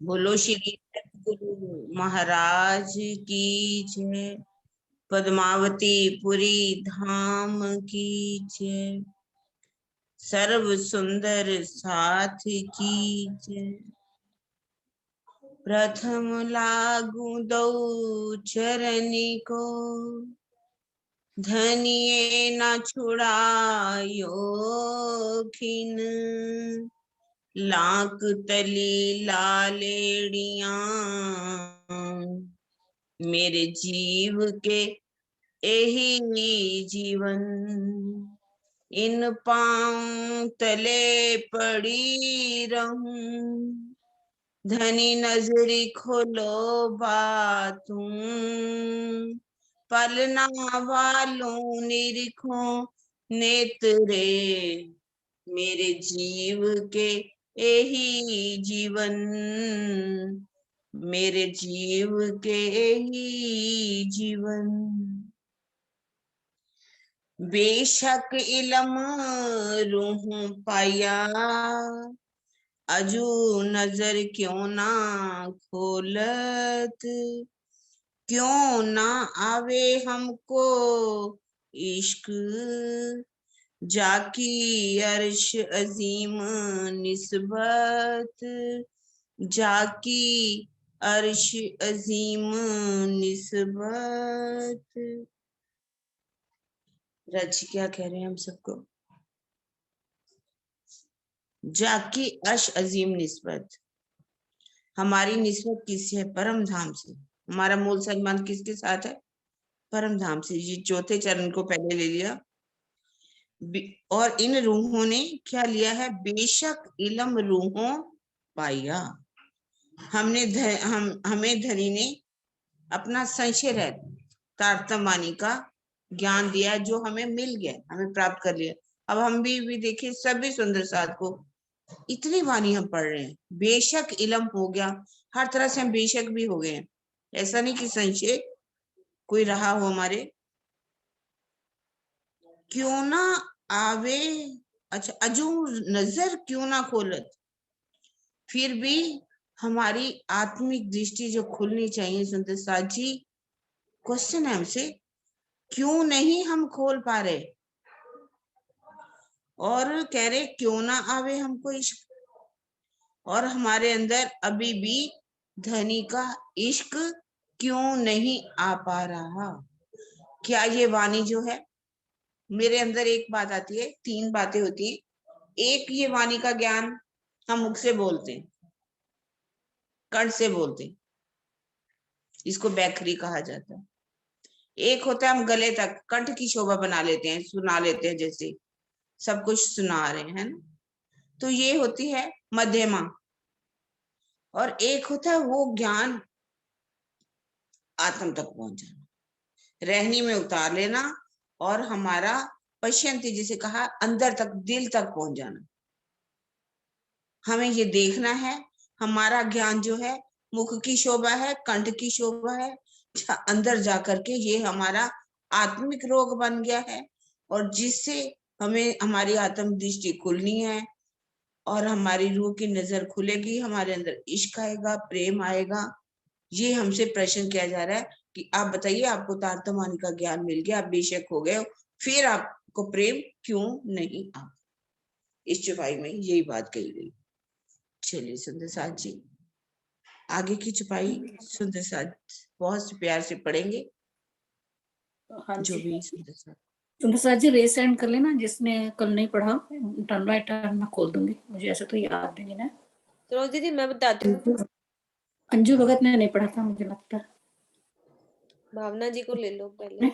बोलो श्री सतगुरु महाराज की जय। पद्मावती पुरी धाम की जय। सर्व सुंदर साथ की जय। प्रथम लागू दो चरनी को, धनिये न छुड़ायो खिन। लाक तली लालेड़िया, मेरे जीव के यही जीवन। इन पांव तले पड़ी रहूं, धनी नजरी खोलो बातूं। पलना वालों निरखो नेत्रे, मेरे जीव के यही जीवन। मेरे जीव के यही जीवन। बेशक इलम रूह पाया, अजू नजर क्यों ना खोलत। क्यों ना आवे हमको इश्क, जाकी अर्श अजीम निस्बत। जाकी अर्श अजीम निस्बत। रज क्या कह रहे हैं हम सबको? जाकी अर्श अजीम निस्बत। हमारी निस्बत किससे है? परम धाम से। हमारा मूल संबंध किसके साथ है? परम धाम से। ये चौथे चरण को पहले ले लिया। और इन रूहों ने क्या लिया है? बेशक इलम रूहों पाया। हमें धनी ने अपना संशय रहित तारतम्यवाणी का ज्ञान दिया, जो हमें मिल गया, हमें प्राप्त कर लिया। अब हम भी देखिए सभी सुंदर साथ को इतनी वाणी हम पढ़ रहे हैं। बेशक इलम हो गया, हर तरह से हम बेशक भी हो गए हैं। ऐसा नहीं कि संशय कोई रहा हो हमारे। क्यों ना आवे, अच्छा, अजू नजर क्यों ना खोलत। फिर भी हमारी आत्मिक दृष्टि जो खुलनी चाहिए सुंदर साथ जी, क्वेश्चन है हमसे, क्यों नहीं हम खोल पा रहे? और कह रहे क्यों ना आवे हमको इश्क। और हमारे अंदर अभी भी धनी का इश्क क्यों नहीं आ पा रहा? क्या ये वाणी जो है, मेरे अंदर एक बात आती है, तीन बातें होती है। एक, ये वाणी का ज्ञान हम मुख से बोलते हैं, कंठ से बोलते हैं, इसको बैखरी कहा जाता है। एक होता है हम गले तक कंठ की शोभा बना लेते हैं, सुना लेते हैं, जैसे सब कुछ सुना रहे हैं ना, तो ये होती है मध्यमा। और एक होता है वो ज्ञान आत्म तक पहुंच जाना, रहनी में उतार लेना, और हमारा पश्यंती जिसे कहा अंदर तक, दिल तक पहुंच जाना। हमें ये देखना है हमारा ज्ञान जो है मुख की शोभा है, कंठ की शोभा है, अंदर जाकर के ये हमारा आत्मिक रोग बन गया है, और जिससे हमें हमारी आत्म दृष्टि खुलनी है, और हमारी रूह की नजर खुलेगी, हमारे अंदर इश्क आएगा, प्रेम आएगा। ये हमसे प्रश्न किया जा रहा है कि आप बताइए, आपको तारतम्य का ज्ञान मिल गया, आप बेशक हो गए हो, फिर आपको प्रेम क्यों नहीं आ? इस चुपाई में यही बात कही गई। चलिए सुंदर साथ जी, आगे की चुपाई सुंदर साथ बहुत प्यार से पढ़ेंगे। हाँ जो जी, भी सुंदर साथ जी रेस एंड कर लेना, जिसने कल नहीं पढ़ा टर्न बाय टर्न मैं खोल दूंगी, मुझे ऐसे तो याद नहीं है ना। रोज दीदी मैं बताती हूँ। अंजू भगत ने नहीं पढ़ा था मुझे लगता है। भावना जी को ले लो पहले।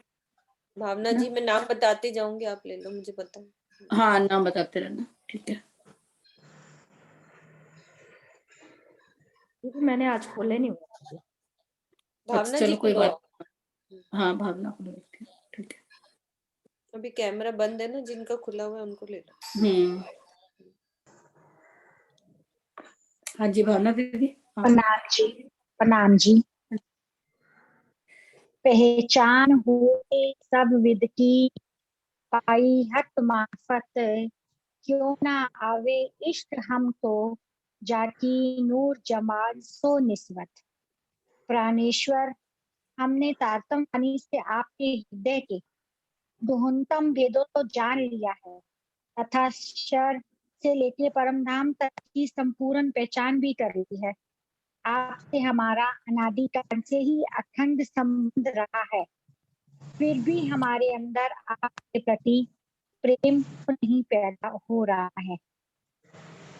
भावना जी, मैं नाम बताते जाऊंगी, आप ले लो, मुझे पता है। हाँ, नाम बताते रहना, ठीक है। मैंने आज खोले नहीं हुआ। भावना चलो जी कोई को बात। हाँ, भावना को ले लेते हैं, ठीक है। अभी कैमरा बंद है ना, जिनका खुला हुआ है उनको ले लो। हाँ जी भावना दीदी। प्रणाम जी, प्रणाम जी। पहचान हुए सब विद की, पाई हक मार्फत। क्यों ना आवे इश्क हम तो जाकी नूर जमाल सो निस्बत। प्राणेश्वर, हमने तारतम वाणी से आपके हृदय के गुहनतम वेदों को जान लिया है तथा शर से लेके परम धाम तक की संपूर्ण पहचान भी कर ली है। आपसे हमारा अनादिकाल से ही अखंड संबंध रहा है, फिर भी हमारे अंदर आपके प्रति प्रेम नहीं पैदा हो रहा है।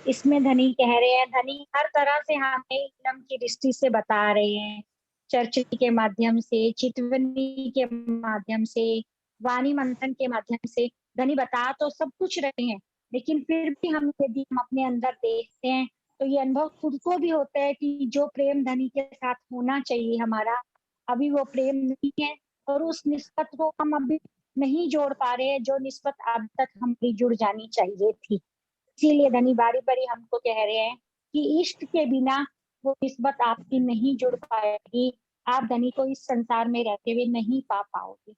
इसमें धनी कह रहे हैं, धनी हर तरह से हमें इलम की दृष्टि से बता रहे हैं, चर्चा के माध्यम से, चितवनी के माध्यम से, वाणी मंथन के माध्यम से धनी बता तो सब कुछ रहे हैं, लेकिन फिर भी हम यदि हम अपने अंदर देखते हैं तो ये अनुभव खुद को भी होता है कि जो प्रेम धनी के साथ होना चाहिए हमारा, अभी वो प्रेम नहीं है और उस निस्बत को हम अभी नहीं जोड़ पा रहे हैं जो निस्बत अब तक हमारी जुड़ जानी चाहिए थी। इसीलिए धनी बारी बारी हमको कह रहे हैं कि इष्ट के बिना वो निस्बत आपकी नहीं जुड़ पाएगी, आप धनी को इस संसार में रहते हुए नहीं पा पाओगे।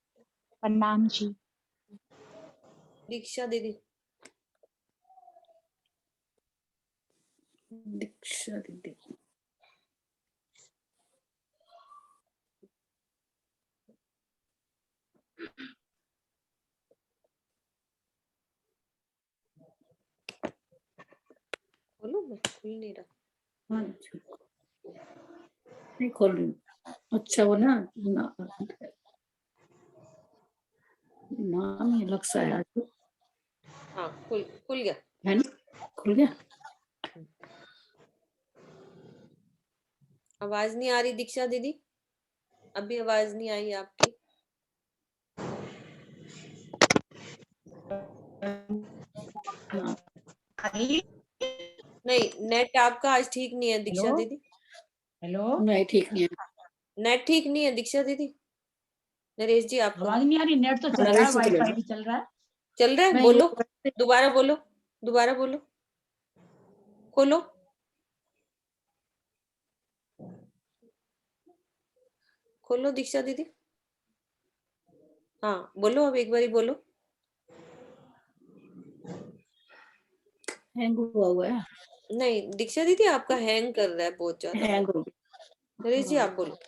प्रणाम जी। दीक्षा दीदी। दीक्षा दीदी। बोलो, मैं खुल नहीं रहा। हाँ जी, नहीं खोल रही हूँ। अच्छा वो ना नाम ही अलग सा है आज, हाँ खुल गया है ना, खुल गया। आवाज नहीं आ रही दीक्षा दीदी, अभी आवाज नहीं आई आपकी। हाँ, नहीं, नेट आपका आज ठीक नहीं है दीक्षा हेलो? दीदी। हेलो, नहीं ठीक नहीं है। नेट ठीक नहीं है दीक्षा दीदी। नरेश जी आपका आवाज नहीं आ रही? नेट तो चल रहा है, नरेश जी को ले वाईफाई लो। भी चल रहा है। चल रहा है? नहीं, बोलो, वो दोबारा बोलो, दोबारा बोलो, खोलो। खोलो दीक्षा दीदी। हाँ बोलो, अब एक बारी बोलो। हैंग हुआ है। नहीं दीक्षा दीदी, आपका हैंग कर रहा है बहुत ज्यादा। हैंग हो गया। नरेश जी आप बोलो।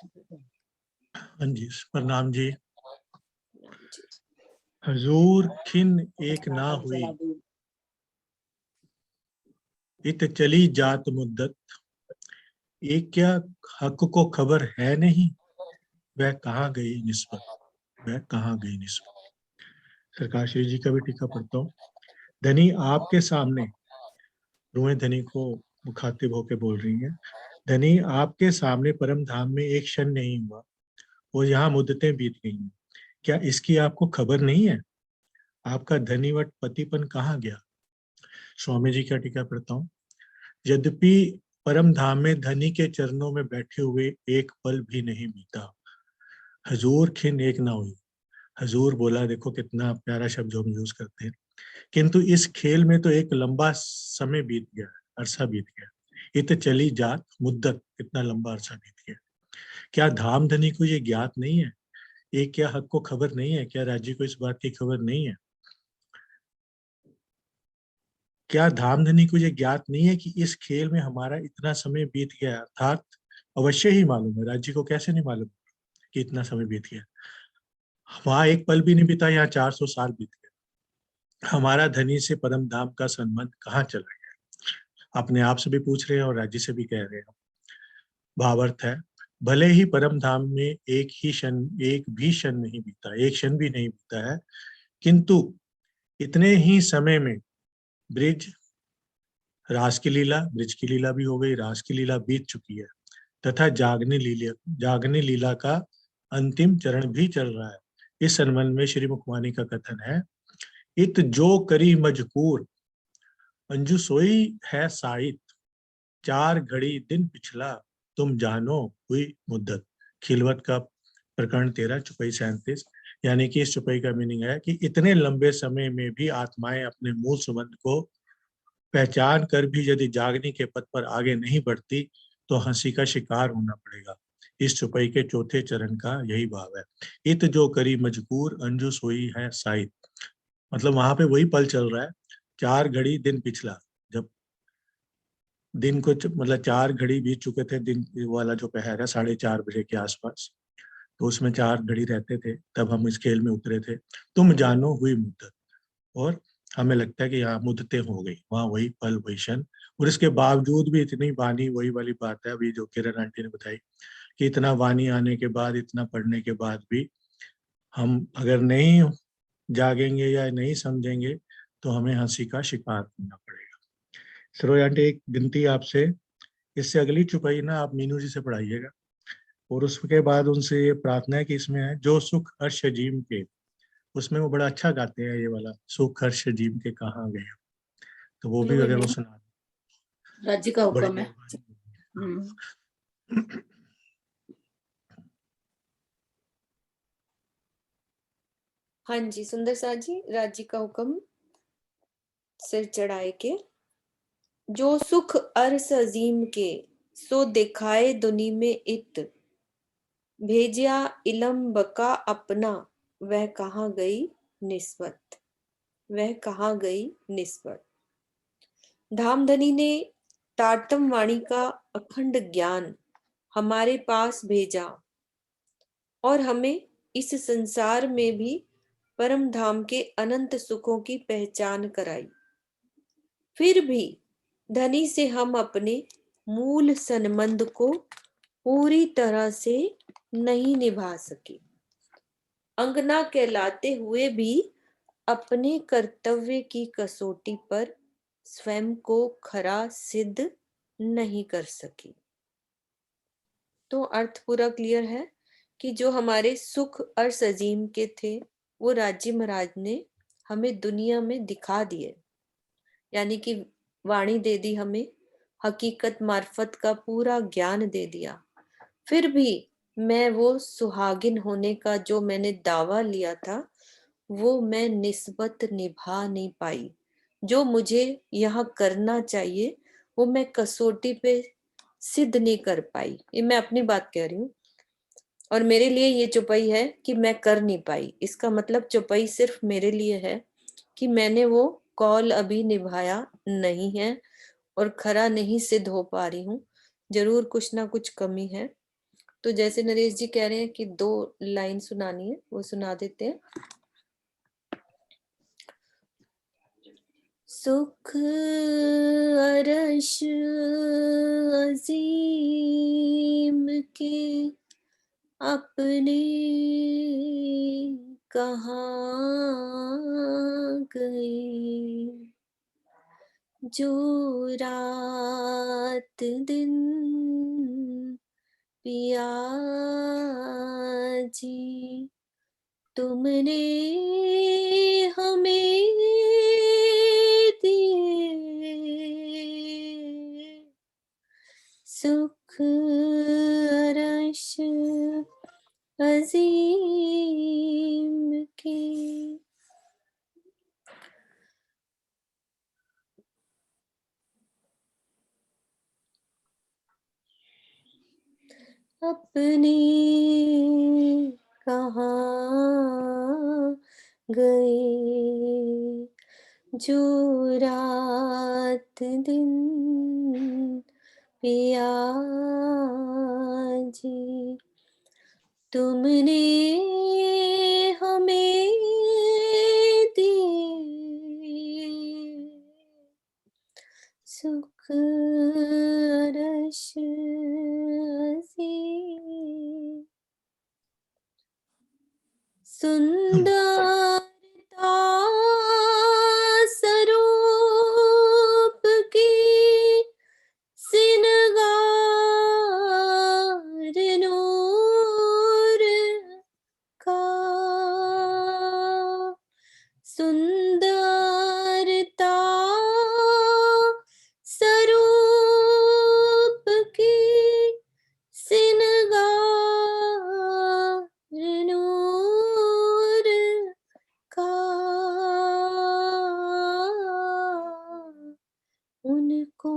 हाँ जी, प्रणाम जी। जी। हजूर खिन एक ना हुई, इत चली जात मुद्दत। एक क्या हक को खबर है नहीं, वह कहाँ गई निस्बत, वह कहाँ गई निस्बत। सरकार श्री जी का भी टीका पढ़ता हूँ। धनी आपके सामने, रुएं धनी को मुखातिब होके बोल रही हैं, धनी आपके सामने परम धाम में एक क्षण नहीं हुआ और यहाँ मुद्दतें बीत गई हैं। क्या इसकी आपको खबर नहीं है? आपका धनीवट पतिपन कहाँ गया? स्वामी जी का टीका पढ़ता हूँ। यद्यपि परम धाम में धनी के चरणों में बैठे हुए एक पल भी नहीं बीता, हजूर खिन एक ना हुई। हजूर बोला, देखो कितना प्यारा शब्द हम यूज करते हैं, किंतु इस खेल में तो एक लंबा समय बीत गया, अरसा बीत गया। इत चली जात मुद्दत, कितना लंबा अरसा बीत गया। क्या धाम धनी को ये ज्ञात नहीं है? एक क्या हक को खबर नहीं है? क्या राज्य को इस बात की खबर नहीं है? क्या धामधनी को ये ज्ञात नहीं है कि इस खेल में हमारा इतना समय बीत गया? अर्थात अवश्य ही मालूम है, राज्य को कैसे नहीं मालूम कि इतना समय बीत गया। वहां एक पल भी नहीं बीता, यहाँ 400 साल बीत गए। हमारा धनी से परम धाम का संबंध कहाँ चला गया? अपने आप से भी पूछ रहे हैं और राज्य से भी कह रहे हैं। भावार्थ है, भले ही परम धाम में एक भी क्षण नहीं बीता, एक क्षण भी नहीं बीता है, किंतु इतने ही समय में ब्रिज रास की लीला, ब्रिज की लीला भी हो गई, रास की लीला बीत चुकी है तथा जागने लीला का अंतिम चरण भी चल रहा है। इस संबंध में श्री मुखवाणी का कथन है, इत जो करी मजकूर अंजू सोई है साइत, 4 घड़ी दिन पिछला तुम जानो हुई मुद्दत। खिलवत का प्रकरण 13 चुपई 37। यानी कि इस चुपई का मीनिंग है कि इतने लंबे समय में भी आत्माएं अपने मूल संबंध को पहचान कर भी यदि जागने के पथ पर आगे नहीं बढ़ती तो हंसी का शिकार होना पड़ेगा। इस चुपई के चौथे चरण का यही भाव है। इत जो करी मजकूर अंजू सोई है साइत, मतलब वहां पे वही पल चल रहा है, 4 घड़ी दिन पिछला, जब दिन को मतलब 4 घड़ी बीत चुके थे, दिन वाला जो पहर है 4:30 बजे के आसपास, तो उसमें 4 घड़ी रहते थे तब हम इस खेल में उतरे थे। तुम जानो हुई मुद्दत, और हमें लगता है कि यहाँ मुद्दतें हो गई, वहाँ वही पल वही क्षण, और इसके बावजूद भी इतनी वाणी, वही वाली बात है अभी जो किरण आंटी ने बताई कि इतना वाणी आने के बाद, इतना पढ़ने के बाद भी हम अगर नहीं जागेंगे या नहीं समझेंगे तो हमें हंसी का शिकार होना पड़ेगा। सरोज आंटी, एक विनती आपसे, इससे अगली चुपाई ना आप मीनू जी से पढ़ाइएगा, और उसके बाद उनसे ये प्रार्थना है कि इसमें है जो सुख हर्ष जीम के, उसमें वो बड़ा अच्छा गाते हैं ये वाला, सुख हर्ष जीम के कहाँ गए, तो वो भी अगर वो सुना राज्य का बड़ी हुक्म है। मेहरबानी। हाँ जी, सुंदर सा जी, राज्य का हुक्म सिर चढ़ाए के। जो सुख अरस अजीम के, सो दिखाए दुनी में इत, भेजिया इलम बका अपना, वह कहाँ गई निस्बत, वह कहाँ गई निस्बत। धामधनी ने तारतम वाणी का अखंड ज्ञान हमारे पास भेजा और हमें इस संसार में भी परम धाम के अनंत सुखों की पहचान कराई। फिर भी धनी से हम अपने मूल संबंध को पूरी तरह से नहीं निभा सके। अंगना कहलाते हुए भी अपने कर्तव्य की कसौटी पर स्वयं को खरा सिद्ध नहीं कर सके। तो अर्थ पूरा क्लियर है कि जो हमारे सुख और सजीम के थे वो राजी महाराज ने हमें दुनिया में दिखा दिए, यानी कि वाणी दे दी हमें, हकीकत मार्फत का पूरा ज्ञान दे दिया। फिर भी मैं वो सुहागिन होने का जो मैंने दावा लिया था वो मैं निस्बत निभा नहीं पाई। जो मुझे यहाँ करना चाहिए वो मैं कसौटी पे सिद्ध नहीं कर पाई। ये मैं अपनी बात कह रही हूँ, और मेरे लिए ये चौपाई है कि मैं कर नहीं पाई। इसका मतलब चौपाई सिर्फ मेरे लिए है कि मैंने वो कॉल अभी निभाया नहीं है और खरा नहीं सिद्ध हो पा रही हूँ। जरूर कुछ ना कुछ कमी है। तो जैसे नरेश जी कह रहे हैं कि 2 लाइन सुनानी है, वो सुना देते हैं। सुख अरश अजीम के अपने कहाँ गए, जो रात दिन पिया जी तुमने हमें दिए, सुख रश अजीम के। अपने कहाँ गए, जो रात दिन पिया जी तुमने हमें दिए, सुख रश सुंदरता स्वरूप की सिनगार नूर का, सुंदरता स्वरूप की सिनगार नूर का, उनको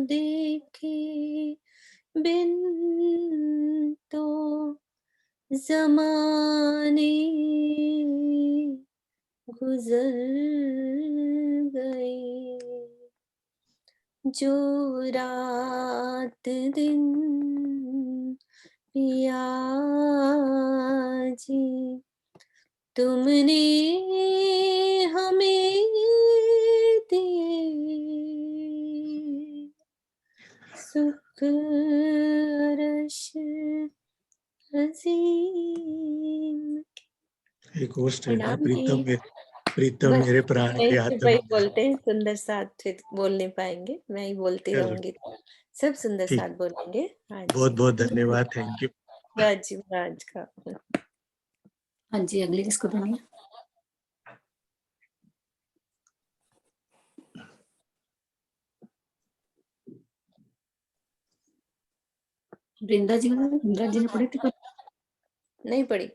देखे बिन तो ज़माने गुजर गए। जो रात दिन पिया जी तुमने हमें दिए सुख रश अजीम। एक होस्ट है ना, प्रणाम जी। प्रीतम बस मेरे प्राण मैं के सिर्फ वही आत्मा। बोलते हैं, सुंदर साथ फिर बोल नहीं पाएंगे, मैं ही बोलती चलो रहूंगी, सब सुंदर ठीक, साथ बोलेंगे। हाँ बहुत जी, बहुत धन्यवाद, थैंक यू। राजीव राज का। हाँ जी, अगली किसको देनी है? वृंदा जी ने पढ़ी थी कल? नहीं पढ़ी,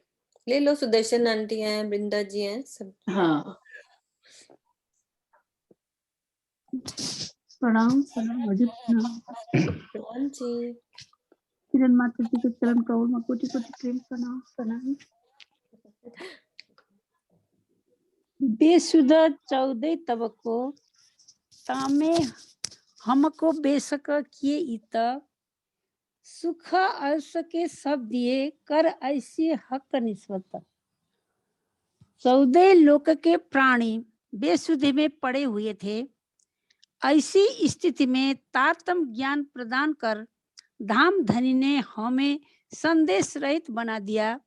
ले लो। सुदर्शन आंटी हैं, वृंदा जी हैं, सब। हाँ, प्रणाम प्रणाम अजी, प्रणाम। प्रणाम जी। किरण माता जी के चरण कमल में कोटि कोटि प्रेम प्रणाम प्रणाम। बेसुध 14 तब को तामे हमको बेसक किए इत सुख अर्श के सब दिए कर ऐसी हक निस्बत। 14 लोक के प्राणी बेसुधि में पड़े हुए थे। ऐसी स्थिति में तारतम ज्ञान प्रदान कर धाम धनी ने हमें संदेश रहित बना दिया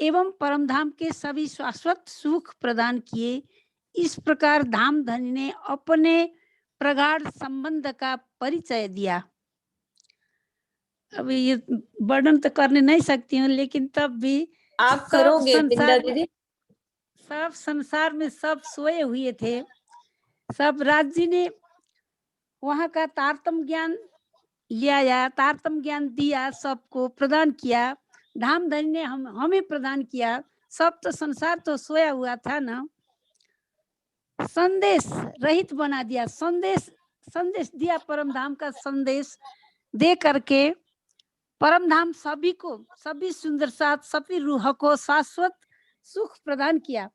एवं परमधाम के सभी शाश्वत सुख प्रदान किए। इस प्रकार धाम धनी ने अपने प्रगाढ़ संबंध का परिचय दिया। अभी ये वर्णन तो करने नहीं सकती हूँ, लेकिन तब भी आप सब करोगे वृंदा संसार दीदी? सब संसार में सब सोए हुए थे। सब राज्य ने वहां का तारतम ज्ञान लिया, तारतम ज्ञान दिया, सबको प्रदान किया। धाम धनी ने हमें प्रदान किया। सब तो संसार तो सोया हुआ था ना, संदेश रहित बना दिया। संदेश दिया, परम धाम का संदेश दे करके परम धाम सभी को, सभी सुंदर साथ, सभी रूह को शाश्वत सुख प्रदान किया।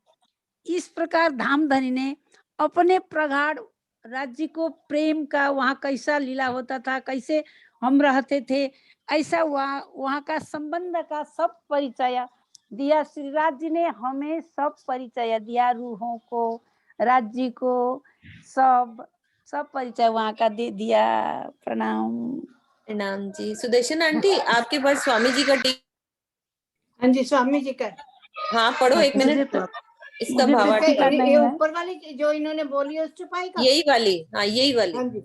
इस प्रकार धाम धनी ने अपने प्रगाढ़ राज्य को, प्रेम का वहाँ कैसा लीला होता था, कैसे हम रहते थे, ऐसा वहाँ का संबंध का सब परिचय दिया। श्री राज्य ने हमें सब परिचय दिया, रूहों को, राज्य को, सब परिचय वहाँ का दे दिया। प्रणाम। प्रणाम जी। सुदर्शन आंटी, आपके पास स्वामी जी का हाँ जी, स्वामी जी का। हाँ पढ़ो, एक मुझे मिनट तो इसका मुझे तो भावार्थ। टीका नहीं ये है। ऊपर वाली जो इन्होंने बोली है उस चुपाई का। यही वाली, हाँ यही वाली। हाँ जी।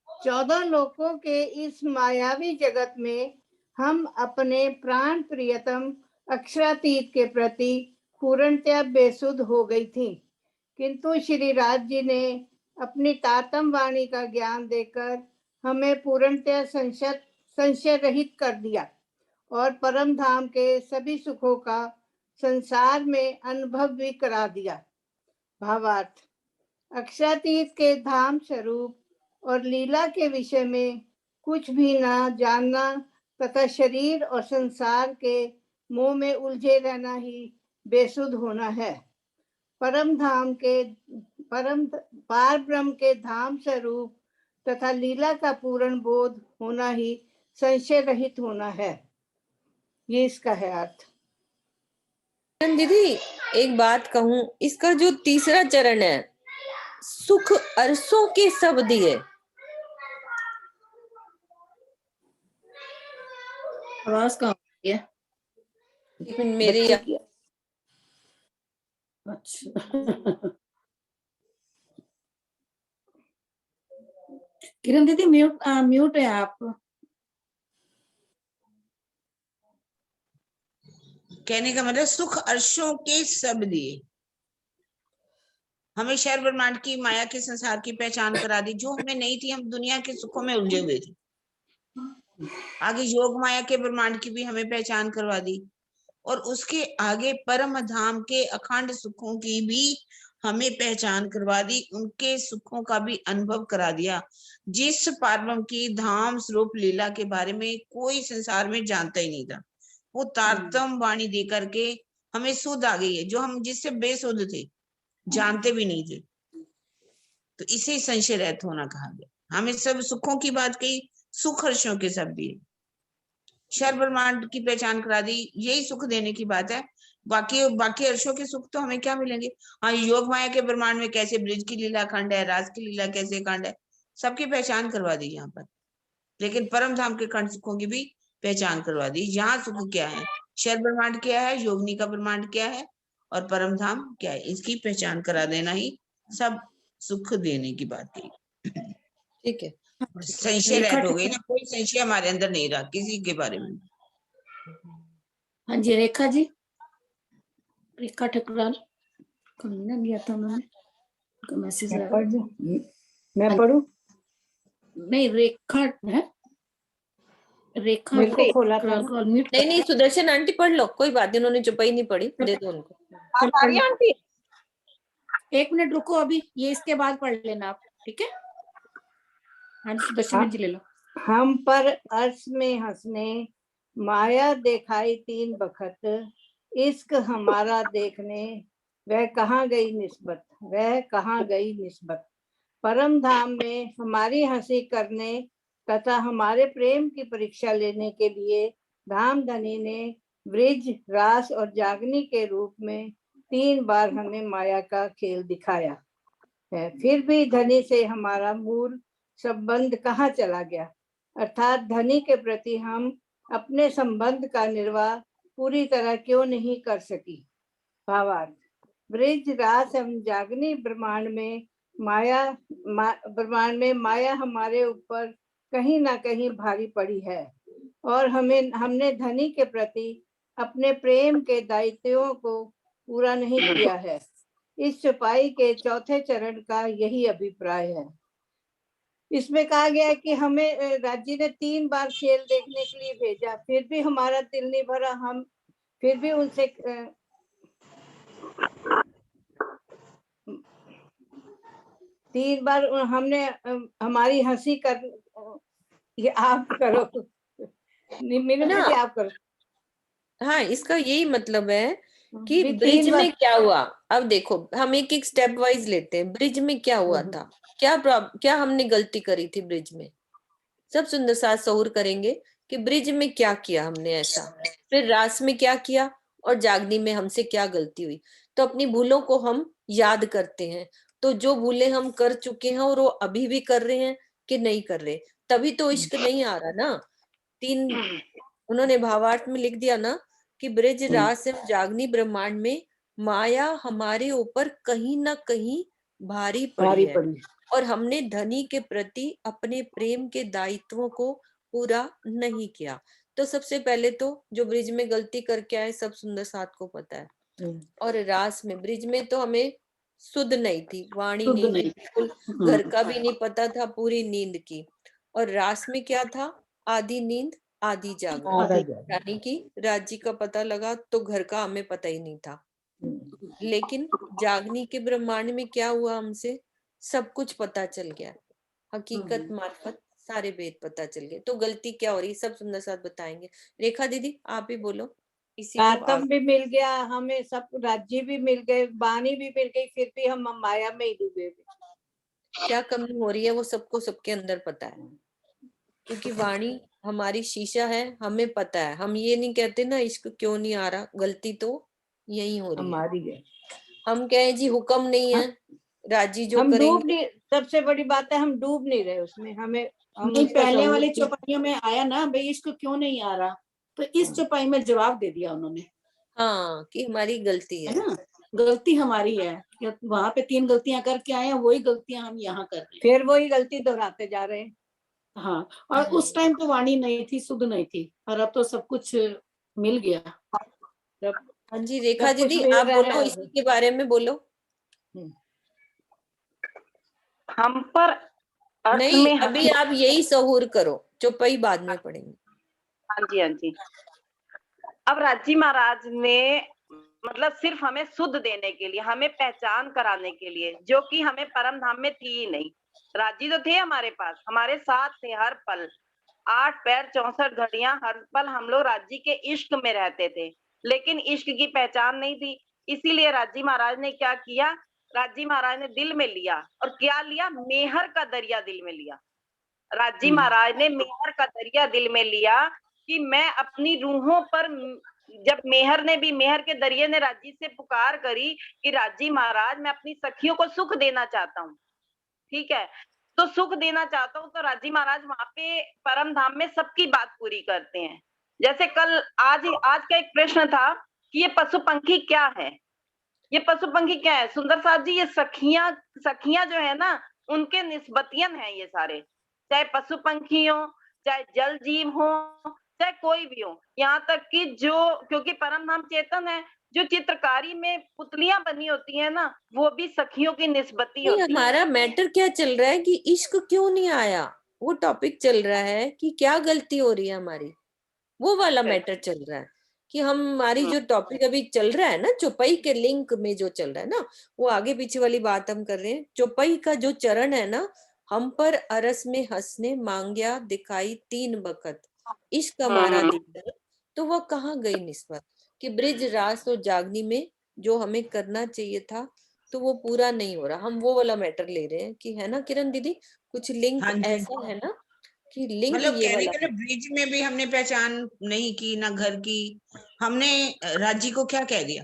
14 लोकों के इस मायावी जगत में हम अपने प्राण प्रियतम अक्षरातीत के प्रति पूर्णतया बेसुध हो गई थी, किंतु श्री राज जी ने अपनी तारतम वाणी का ज्ञान देकर हमें पूर्णतया संशय रहित कर दिया और परम धाम के सभी सुखों का संसार में अनुभव भी करा दिया। भावार्थ: अक्षरातीत के धाम स्वरूप और लीला के विषय में कुछ भी ना जानना तथा शरीर और संसार के मोह में उलझे रहना ही बेसुध होना है। परम धाम के पार ब्रह्म के धाम स्वरूप तथा लीला का पूर्ण बोध होना ही संशय रहित होना है। ये इसका है अर्थ। दीदी एक बात कहूं, इसका जो तीसरा चरण है, सुख अरसों के सब दिए, आवाज कहाँ है? मेरी बच्चे की। अच्छा किरण दीदी म्यूट है आप। कहने का मतलब सुख अर्शों के सब दिए, हमें शहर ब्रह्मांड की माया के संसार की पहचान करा दी जो हमें नहीं थी। हम दुनिया के सुखों में उलझे हुए थे। आगे योग माया के ब्रह्मांड की भी हमें पहचान करवा दी और उसके आगे परम धाम के अखंड सुखों की भी हमें पहचान करवा दी, उनके सुखों का भी अनुभव करा दिया जिस पारब्रह्म की धाम स्वरूप लीला के बारे में कोई संसार में जानता ही नहीं था। वो तारतम वाणी दे करके हमें सुध आ गई है, जो हम जिससे बेसुध थे, जानते भी नहीं थे। तो इसे संशय रहित होना कहा गया। हमें सब सुखों की बात कही, सुख हर्षों के सब भी, क्षर ब्रह्मांड की पहचान करा दी, यही सुख देने की बात है। बाकी बाकी हर्षों के सुख तो हमें क्या मिलेंगे? हाँ, योग माया के ब्रह्मांड में कैसे ब्रिज की लीला खंड है, रास की लीला कैसे खंड है, सबकी पहचान करवा दी यहाँ पर। लेकिन परम धाम के खंड सुखों की भी पहचान करवा दी। यहाँ सुख क्या है, क्षर ब्रह्मांड क्या है, योगिनी का ब्रह्मांड क्या है और परम धाम क्या है, इसकी पहचान करा देना ही सब सुख देने की बात है। ठीक है, संशय रेखा रहित हो गई ठकुर। ना, कोई संशय हमारे अंदर नहीं रहा किसी के बारे में। हाँ जी, रेखा जी, रेखा ठकुराल, कल ना दिया था उन्होंने, उनका मैसेज मैं आया। पढ़ दूं? मैं पढ़ूं? नहीं, रेखा है, रेखा मेरे को खोला था ठकुराल ना। को अनम्यूट नहीं नहीं, सुदर्शन आंटी पढ़ लो, कोई बात नहीं, उन्होंने चुपाई नहीं पढ़ी, दे दो उनको। आंटी, 1 मिनट रुको, अभी ये इसके बाद पढ़ लेना आप, ठीक है? हाँ सुदर्शन जी ले लो। हम पर अर्श में हंसने माया दिखाई 3 बखत, इश्क हमारा देखने वह कहाँ गई निस्बत, वह कहाँ गई निस्बत। परम धाम में हमारी हंसी करने तथा हमारे प्रेम की परीक्षा लेने के लिए धाम धनी ने ब्रिज, रास और जागनी के रूप में 3 बार हमें माया का खेल दिखाया है। फिर भी धनी से हमारा मूल संबंध कहाँ चला गया, अर्थात धनी के प्रति हम अपने संबंध का निर्वाह पूरी तरह क्यों नहीं कर सकी। भावार्थ, ब्रिज, रास एवं जागनी ब्रह्मांड में माया हमारे ऊपर कहीं ना कहीं भारी पड़ी है और हमने धनी के प्रति अपने प्रेम के दायित्वों को पूरा नहीं किया है। इस चौपाई के 4थे चरण का यही अभिप्राय है। इसमें कहा गया है कि हमें राज्य ने 3 बार खेल देखने के लिए भेजा, फिर भी हमारा दिल नहीं भरा, हम फिर भी उनसे 3 बार हमने हमारी हंसी कर, ये आप करो, मीनू दीदी आप करो। हाँ, इसका यही मतलब है कि भी ब्रिज 3 में बार क्या हुआ। अब देखो, हम एक एक स्टेप वाइज लेते हैं। ब्रिज में क्या हुआ था, क्या हमने गलती करी थी ब्रिज में, सब सुंदर साथ सहूर करेंगे कि ब्रिज में क्या किया हमने ऐसा, फिर रास में क्या किया और जागनी में हमसे क्या गलती हुई। तो अपनी भूलों को हम याद करते हैं, तो जो भूलें हम कर चुके हैं और वो अभी भी कर रहे हैं कि नहीं कर रहे, तभी तो इश्क नहीं आ रहा ना। 3 उन्होंने भावार्थ में लिख दिया ना कि ब्रिज, रास एवं जागनी ब्रह्मांड में माया हमारे ऊपर कहीं ना कहीं भारी पड़ी है और हमने धनी के प्रति अपने प्रेम के दायित्वों को पूरा नहीं किया। तो सबसे पहले तो जो ब्रिज में गलती करके आए सब सुंदर साथ को पता है। और रास में, ब्रिज में तो हमें सुध नहीं थी, वाणी नहीं थी, बिल्कुल घर का भी नहीं पता था, पूरी नींद की। और रास में क्या था, आधी नींद आधी जागरण, यानी कि राज्य का पता लगा तो घर का हमें पता ही नहीं था। लेकिन जागनी के ब्रह्मांड में क्या हुआ, हमसे सब कुछ पता चल गया, हकीकत मार्फत सारे वेद पता चल गए। तो गलती क्या हो रही, सब सुंदर साथ बताएंगे। रेखा दीदी आप ही बोलो। इसी को आत्म भी मिल गया हमें, सब राज्य भी मिल गए, वाणी भी मिल गई, फिर भी हम माया में ही डूबे। क्या कमी हो रही है वो सबको सबके अंदर पता है, क्योंकि वाणी हमारी शीशा है, हमें पता है। हम ये नहीं कहते ना इश्क क्यों नहीं आ रहा, गलती तो यही हो रही हमारी है। हम कहे जी हुक्म नहीं है, राजी जो हम डूब करेंगे। नहीं, सबसे बड़ी बात है हम डूब नहीं रहे उसमें, हमें हम नहीं, उसका पहले सहूर वाली की- चौपाइयों में आया ना भाई इसको क्यों नहीं आ रहा, तो इस चौपाई में जवाब दे दिया उन्होंने, हाँ, कि हमारी गलती है है। ना, गलती हमारी है। वहां पे 3 गलतियां करके आए हैं, वही गलतियां हम यहाँ कर रहे हैं। फिर वही गलती दोहराते जा रहे हैं। हाँ, और उस टाइम तो वाणी नहीं थी, शुद्ध नहीं थी, और अब तो सब कुछ मिल गया। हाँ जी, रेखा सब कुछ दीदी मिल आप रहा बोलो, है। इसी के बारे में बोलो। हम पर अर्थ नहीं, में अभी आप यही सहूर करो, चौपाई बाद में पढ़ेंगे। हाँ जी, हाँ जी। अब राजी महाराज ने मतलब सिर्फ हमें शुद्ध देने के लिए, हमें पहचान कराने के लिए, जो कि हमें परम धाम में थी ही नहीं। राजी तो थे हमारे पास, हमारे साथ थे हर पल, 8 पैर 64 घड़ियां, हर पल हम लोग राजी के इश्क में रहते थे, लेकिन इश्क की पहचान नहीं थी। इसीलिए राजी महाराज ने क्या किया राजी महाराज ने दिल में लिया, और क्या लिया? मेहर का दरिया दिल में लिया। राजी महाराज ने मेहर का दरिया दिल में लिया कि मैं अपनी रूहों पर, जब मेहर के दरिये ने राजी से पुकार करी कि राजी महाराज मैं अपनी सखियों को सुख देना चाहता हूँ, ठीक है, तो सुख देना चाहता हूँ, तो राजी महाराज वहां पे परम धाम में सबकी बात पूरी करते हैं। जैसे कल आज का एक प्रश्न था कि ये पशु पंखी क्या है, ये पशु पंखी क्या है? सुंदर साहब जी, ये सखियां जो है ना, उनके निस्बतियन है ये सारे, चाहे पशु पंखी हो, चाहे जल जीव हो, चाहे कोई भी हो, यहाँ तक कि जो, क्योंकि परम धाम चेतन है, जो चित्रकारी में पुतलियां बनी होती है ना, वो भी सखियों की निस्बती नहीं, होती है। हमारा मैटर क्या चल रहा है कि इश्क क्यों नहीं आया, वो टॉपिक चल रहा है कि क्या गलती हो रही है हमारी, वो वाला मैटर चल रहा है कि हमारी जो टॉपिक अभी चल रहा है ना, चौपाई के लिंक में जो चल रहा है ना, वो आगे पीछे वाली बात हम कर रहे हैं। चौपाई का जो चरण है ना, हम पर अरस में हंसने मांग्या दिखाई 3 बखत, इश्क हमारा दीदा, तो वह कहाँ गई निस्बत कि ब्रिज रास और जागनी में जो हमें करना चाहिए था तो वो पूरा नहीं हो रहा। हम वो वाला मैटर ले रहे हैं कि, है ना किरण दीदी, कुछ लिंक हाँ जी, ऐसा है ना कि लिंक मतलब ये कहने वाला के लिए ब्रिज में भी हमने पहचान नहीं की, ना घर की। हमने राजी को क्या कह दिया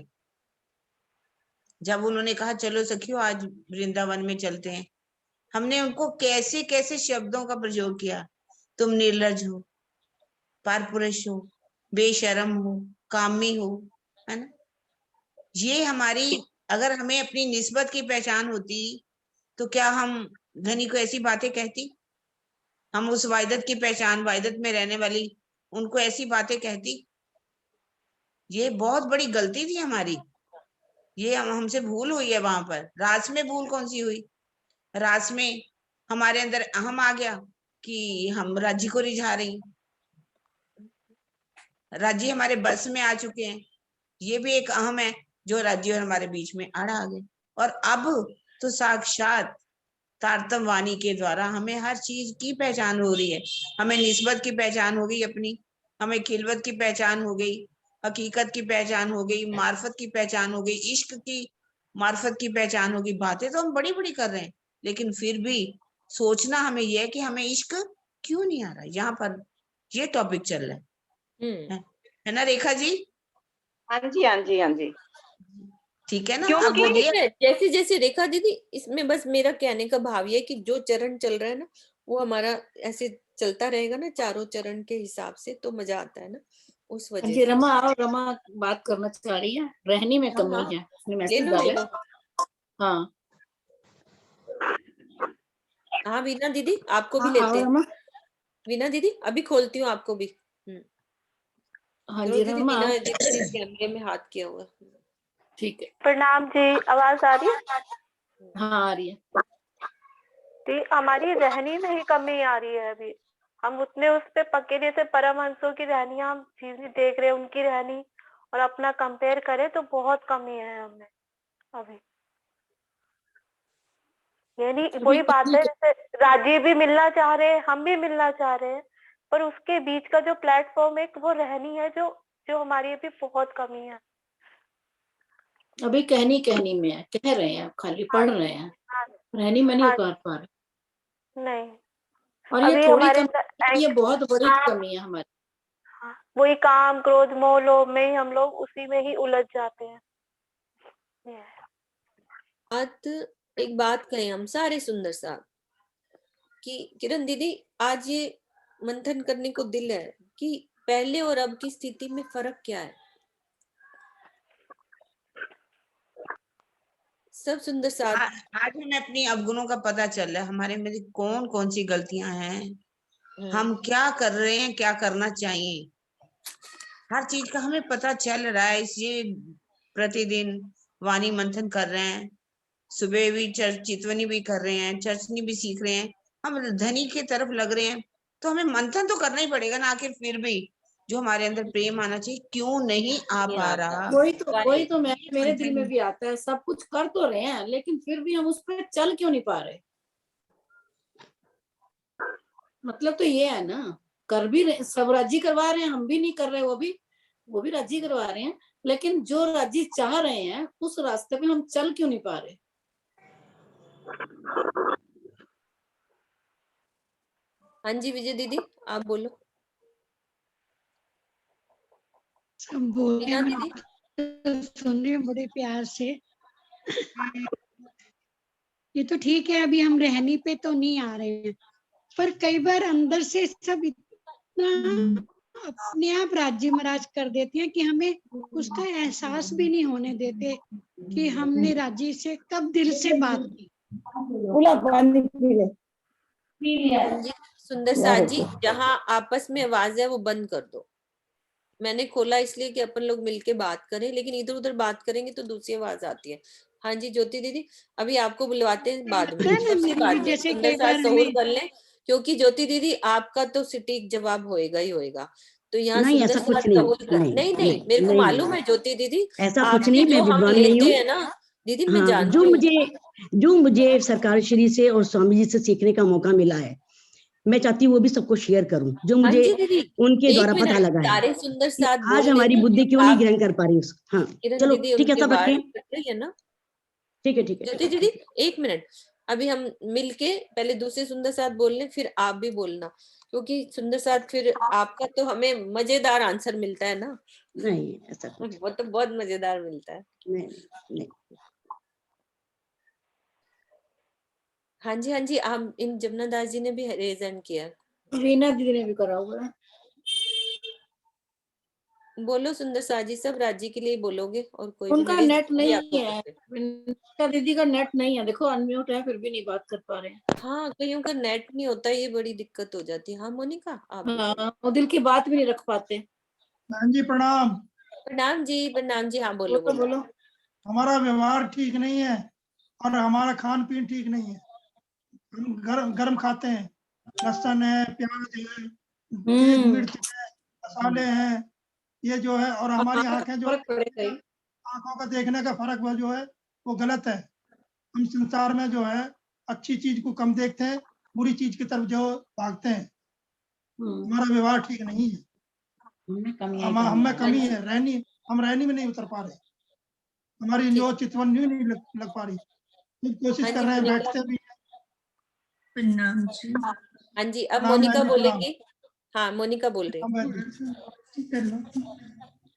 जब उन्होंने कहा चलो सखियो आज वृंदावन में चलते हैं? हमने उनको कैसे कैसे शब्दों का प्रयोग किया, तुम निर्लज हो, पारपुरुष हो, बेशरम हो, कामी हो, है ना? ये हमारी, अगर हमें अपनी निस्बत की पहचान होती तो क्या हम धनी को ऐसी बातें कहती? हम उस वायदत की पहचान, वायदत में रहने वाली उनको ऐसी बातें कहती? ये बहुत बड़ी गलती थी हमारी, ये हमसे भूल हुई है। वहां पर रास में भूल कौन सी हुई? रास में हमारे अंदर अहम आ गया कि हम राजी को रिझा रही, राजी हमारे बस में आ चुके हैं। ये भी एक अहम है जो राज्य और हमारे बीच में अड़ा आ गए। और अब तो साक्षात तारतम वाणी के द्वारा हमें हर चीज की पहचान हो रही है। हमें निस्बत की पहचान हो गई अपनी, हमें खिलवत की पहचान हो गई, हकीकत की पहचान हो गई, मार्फत की पहचान हो गई, इश्क की मार्फत की पहचान हो गई। बातें तो हम बड़ी बड़ी कर रहे हैं, लेकिन फिर भी सोचना हमें यह है कि हमें इश्क क्यों नहीं आ रहा। यहाँ पर ये टॉपिक चल रहा है ना रेखा जी? हाँ जी, हाँ जी, हाँ जी। ठीक है ना? क्योंकि अब बोलिए। जैसे जैसे रेखा दीदी, इसमें बस मेरा कहने का भाव ये है कि जो चरण चल रहा है ना, वो हमारा ऐसे चलता रहेगा ना चारों चरण के हिसाब से, तो मजा आता है ना, उस वजह जी से। रमा आओ, रमा बात करना चाह रही है, रहनी में हाँ, कमी हाँ, है, उसने ले मैसेज लो ले डाला। लो। हाँ हाँ वीना दीदी, आपको भी हाँ लेते आओ हैं। रमा। वीना दीदी अभी खोलती हूँ आपको भी। हाँ चलो जी दीदी, रमा आओ। वीना दीदी ने कैमरे में हाथ किया हुआ। ठीक है, प्रणाम जी, आवाज आ रही है? हाँ आ रही है। जी, हमारी रहनी में ही कमी आ रही है अभी। हम उतने उस पे पक्के, जैसे परमहंसों की रहनी हम चीज नहीं देख रहे, उनकी रहनी और अपना कंपेयर करें तो बहुत कमी है हमें अभी। यानी वही बात है, जैसे राजीव भी मिलना चाह रहे हैं, हम भी मिलना चाह रहे हैं, पर उसके बीच का जो प्लेटफॉर्म है वो रहनी है, जो हमारी अभी बहुत कमी है। अभी कहनी में है, कह रहे हैं, खाली पढ़ रहे हैं, हाँ, रहनी में नहीं हाँ, कर पा रहे। नहीं, और ये अभी थोड़ी हमारे कमी, ये बहुत बड़ी कमी है हमारी। वही काम, क्रोध, मोह, लोभ में ही हम लोग उसी में ही उलझ जाते हैं। एक बात कहें हम सारे सुंदर साहब कि किरण दीदी, आज ये मंथन करने को दिल है कि पहले और अब की स्थिति में फर्क क्या है। सब सुंदर साथ आज हमें अपनी अवगुणों का पता चल रहा है, हमारे में कौन कौन सी गलतियां हैं, हम क्या कर रहे हैं, क्या करना चाहिए, हर चीज का हमें पता चल रहा है। इसलिए प्रतिदिन वाणी मंथन कर रहे हैं, सुबह भी चर्च चितवनी भी कर रहे हैं, चर्चनी भी सीख रहे हैं, हम धनी की तरफ लग रहे हैं, तो हमें मंथन तो करना ही पड़ेगा ना। आखिर फिर भी जो हमारे अंदर प्रेम आना चाहिए क्यों नहीं आ पा रहा? वही तो मेरे दिल में भी आता है, सब कुछ कर तो रहे हैं लेकिन फिर भी हम उस पर चल क्यों नहीं पा रहे। मतलब तो ये है ना, कर भी रहे, सब राजी करवा रहे हैं, हम भी नहीं कर रहे, वो भी राजी करवा रहे हैं, लेकिन जो राजी चाह रहे हैं उस रास्ते पे हम चल क्यों नहीं पा रहे। हाँ जी विजय दीदी आप बोलो। सब बोल रहे मीना हैं, दीदी मैं सुन रही हूँ बड़े प्यार से। ये तो ठीक है, अभी हम रहनी पे तो नहीं आ रहे हैं, पर कई बार अंदर से सब इतना अपने आप राज्य महाराज कर देते हैं कि हमें उसका एहसास भी नहीं होने देते कि हमने राज्य से कब दिल से बात की। हाँ जी सुंदर साथ जी, जहाँ आपस में आवाज है वो बंद कर दो। मैंने खोला इसलिए कि अपन लोग मिलके बात करें, लेकिन इधर उधर बात करेंगे तो दूसरी आवाज आती है। हाँ जी ज्योति दीदी, अभी आपको बुलवाते हैं बाद में, पता है ना सबसे मेरी बाद भी, में जैसे सुंदर कई साथ बार सहूर हमें कर लें, क्योंकि ज्योति दीदी आपका तो सटीक जवाब होएगा ही होएगा। तो यहाँ नहीं, सुंदर ऐसा कुछ साथ नहीं, सहूर कर नहीं, नहीं नहीं, मेरे को नहीं, मालूम नहीं, है ज्योति दीदी, ऐसा कुछ आपसे नहीं, मैं जो हम विद्वान नहीं लेते हूँ। हैं ना दीदी, मैं हाँ, जानती हूँ। जो मुझे सरकार श्री से और स्वामी जी से सीखने का मौका मिला है, मैं चाहती हूँ वो भी सबको शेयर करूं, जो हाँ मुझे जी दीदी उनके एक द्वारा पता मिनट, लगा है सारे सुंदर कि साथ आज बोल हमारी लेना बुद्धि कि क्यों नहीं आप ग्रहण कर पा रही। हाँ, किरण चलो दीदी ठीक है, उनकी सब आवाज रखें। कट रही है ना। ठीक है, ठीक है, ज्योति दीदी एक मिनट, अभी हम मिलके पहले दूसरे सुंदर साथ बोल लें, फिर आप भी बोलना, क्योंकि सुंदर साथ फिर आपका तो हमें मजेदार आंसर मिलता है ना। नहीं, ऐसा कुछ वो तो बहुत मजेदार मिलता है। नहीं, नहीं। हाँ जी हाँ जी, हम इन जमुना दास जी ने भी रेज हैंड किया। रीना दीदी ने भी करा हुआ है। बोलो सुंदर साथ जी, सब राज्य के लिए बोलोगे और कोई भी उनका नरेश नेट जी नहीं आपको है, करते। विनीता दीदी का नेट नहीं है, देखो अनम्यूट है फिर भी नहीं बात कर पा रहे हैं। हाँ कईयों का नेट नहीं होता, ये बड़ी दिक्कत हो जाती है। हाँ मोनिका आप भी बोलो। हाँ, वो दिल की बात भी नहीं रख पाते। बहन जी प्रणाम। प्रणाम जी, हाँ बोलो बोलो बोलो। बोलो। हमारा व्यवहार ठीक नहीं है और हमारा खान पीन ठीक नहीं है। हम गरम खाते हैं, लहसुन है, प्याज है, तेज मिर्च है, मसाले हैं, ये जो है। और हमारी आंखें जो फर्क पड़ेगा ही। आंखों का देखने का फर्क वो जो है वो गलत है। हम संसार में जो है अच्छी चीज को कम देखते हैं, बुरी चीज की तरफ जो भागते हैं। हमारा व्यवहार ठीक नहीं है, हमें कमी है, हम रहनी में नहीं उतर पा रहे, हमारी न्यो चितवन न्यू नहीं लग पा रही। खूब कोशिश कर रहे हैं, बैठते भी हैं। प्रणाम जी। हाँ जी अब प्रणाम मोनिका बहन जी, प्रणाम। बोलेगी। हाँ मोनिका बोल रही है।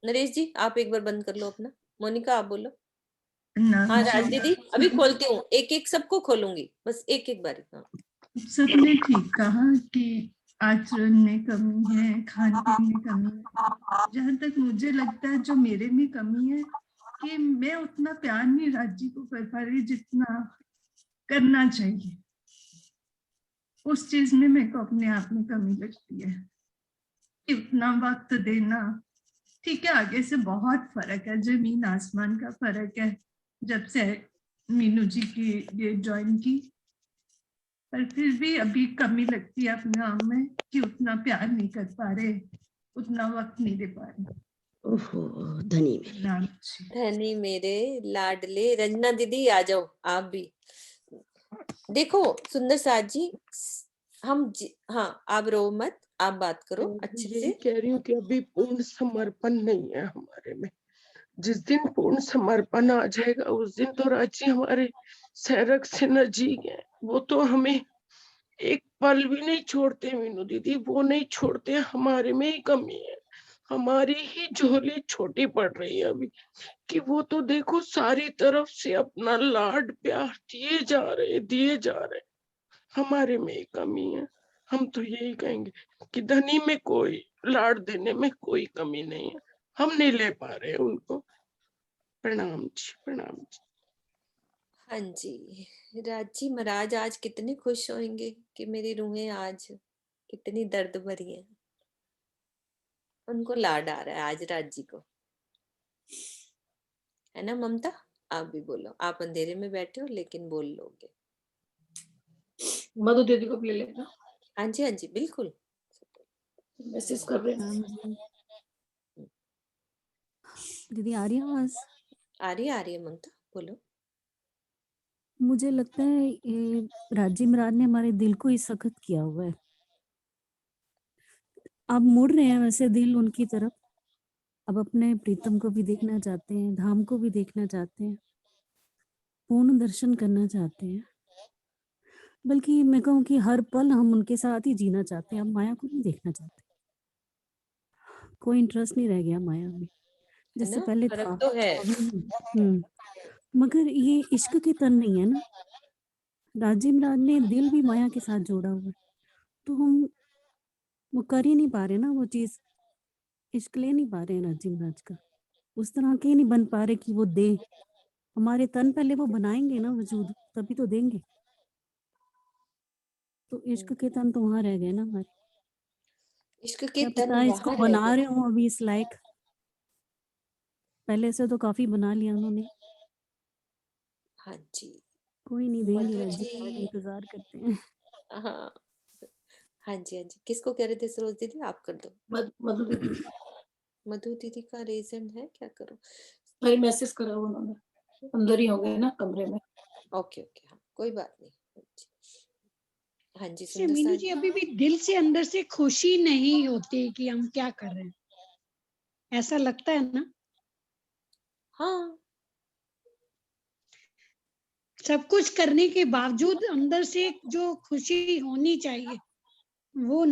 नरेश जी आप एक बार बंद कर लो अपना, मोनिका आप बोलो। हाँ राज दीदी अभी खोलती हूँ, एक एक सबको खोलूंगी, बस एक एक बारी। हाँ सबने ठीक कहा कि आचरण में कमी है, खान पीन में कमी है। जहाँ तक मुझे लगता है जो मेरे में कमी है कि मैं उतना प्यार नहीं राज्य को कर पा रही जितना करना चाहिए। उस चीज में मेरे को अपने आप में कमी लगती है कि उतना वक्त देना। ठीक है, आगे से बहुत फर्क है, जमीन आसमान का फर्क है जब से मीनू जी की ये ज्वाइन की, पर फिर भी अभी कमी लगती है अपने आप में कि उतना प्यार नहीं कर पा रहे, उतना वक्त नहीं दे पा रहे। ओहो धनी मेरे लाडले। रंजना दीदी आ जाओ आप भी। देखो सुंदर साथ जी, हाँ आप रो मत, आप बात करो अच्छे यही से। कह रही हूँ कि अभी पूर्ण समर्पण नहीं है हमारे में। जिस दिन पूर्ण समर्पण आ जाएगा उस दिन तो राज्य हमारे सैरक से नजीक है। वो तो हमें एक पल भी नहीं छोड़ते मीनू दीदी, वो नहीं छोड़ते। हमारे में ही कमी है, हमारी ही झोली छोटी पड़ रही है अभी कि वो तो देखो सारी तरफ से अपना लाड प्यार दिए जा रहे। हमारे में ही कमी है। हम तो यही कहेंगे कि धनी में कोई लाड देने में कोई कमी नहीं है, हम नहीं ले पा रहे उनको। प्रणाम जी, प्रणाम जी। हाँ जी राजी महाराज आज कितने खुश होंगे कि मेरी रूहें आज कितनी दर्द भरी हैं। उनको लाड आ रहा है आज राजी को, है ना ममता? आप भी बोलो, आप अंधेरे में बैठे हो लेकिन बोल लोगे। मधु दीदी को भी ले लेना। हाँ जी बिल्कुल, मैसेज कर रहे हैं। दीदी आ रही है आवाज? आ रही है ममता बोलो। मुझे लगता है ये राज्य महाराज ने हमारे दिल को ही सख्त किया हुआ है। अब मुड़ रहे हैं वैसे दिल उनकी तरफ, अब अपने प्रीतम को भी देखना चाहते हैं, धाम को भी देखना चाहते हैं, पूर्ण दर्शन करना चाहते हैं। बल्कि मैं कहूँ कि हर पल हम उनके साथ ही जीना चाहते हैं, हम माया को नहीं देखना चाहते। कोई इंटरेस्ट नहीं रह गया माया में, है जिससे ना, पहले फर्क था। तो है। मगर ये इश्क के तन नहीं है ना। राजीव महाराज ने दिल भी माया के साथ जोड़ा हुआ है, तो हम वो कर ही नहीं पा रहे ना, वो चीज इश्क ले नहीं पा रहे हैं राजीव महाराज का, उस तरह के नहीं बन पा रहे कि वो दे। हमारे तन पहले वो बनाएंगे ना वजूद, तभी तो देंगे। तो इश्क के तन तो वहां रह गए ना हमारे। इश्क के क्या तन पता इसको वहां रह बना गए। रहे हो अभी इस लायक, पहले से तो काफी बना लिया उन्होंने। हाँ जी। कोई नहीं, देंगे मधु राजीव जी। महाराज, इंतजार करते हैं। हाँ हाँ जी, हाँ जी। किसको कह रहे थे सरोज दीदी? आप कर दो। मधु दीदी, मधु दीदी का रीजन है, क्या करूं? अरे मैसेज करा हुआ उन्होंने, अंदर ही होंगे ना कमरे में। ओके ओके, हाँ कोई बात नहीं। हाँ जी से सुंदर मीनू सा जी अभी भी दिल से अंदर से खुशी नहीं होती कि हम क्या कर रहे हैं, ऐसा लगता है ना। हाँ सब कुछ करने के बावजूद अंदर से जो खुशी होनी चाहिए वो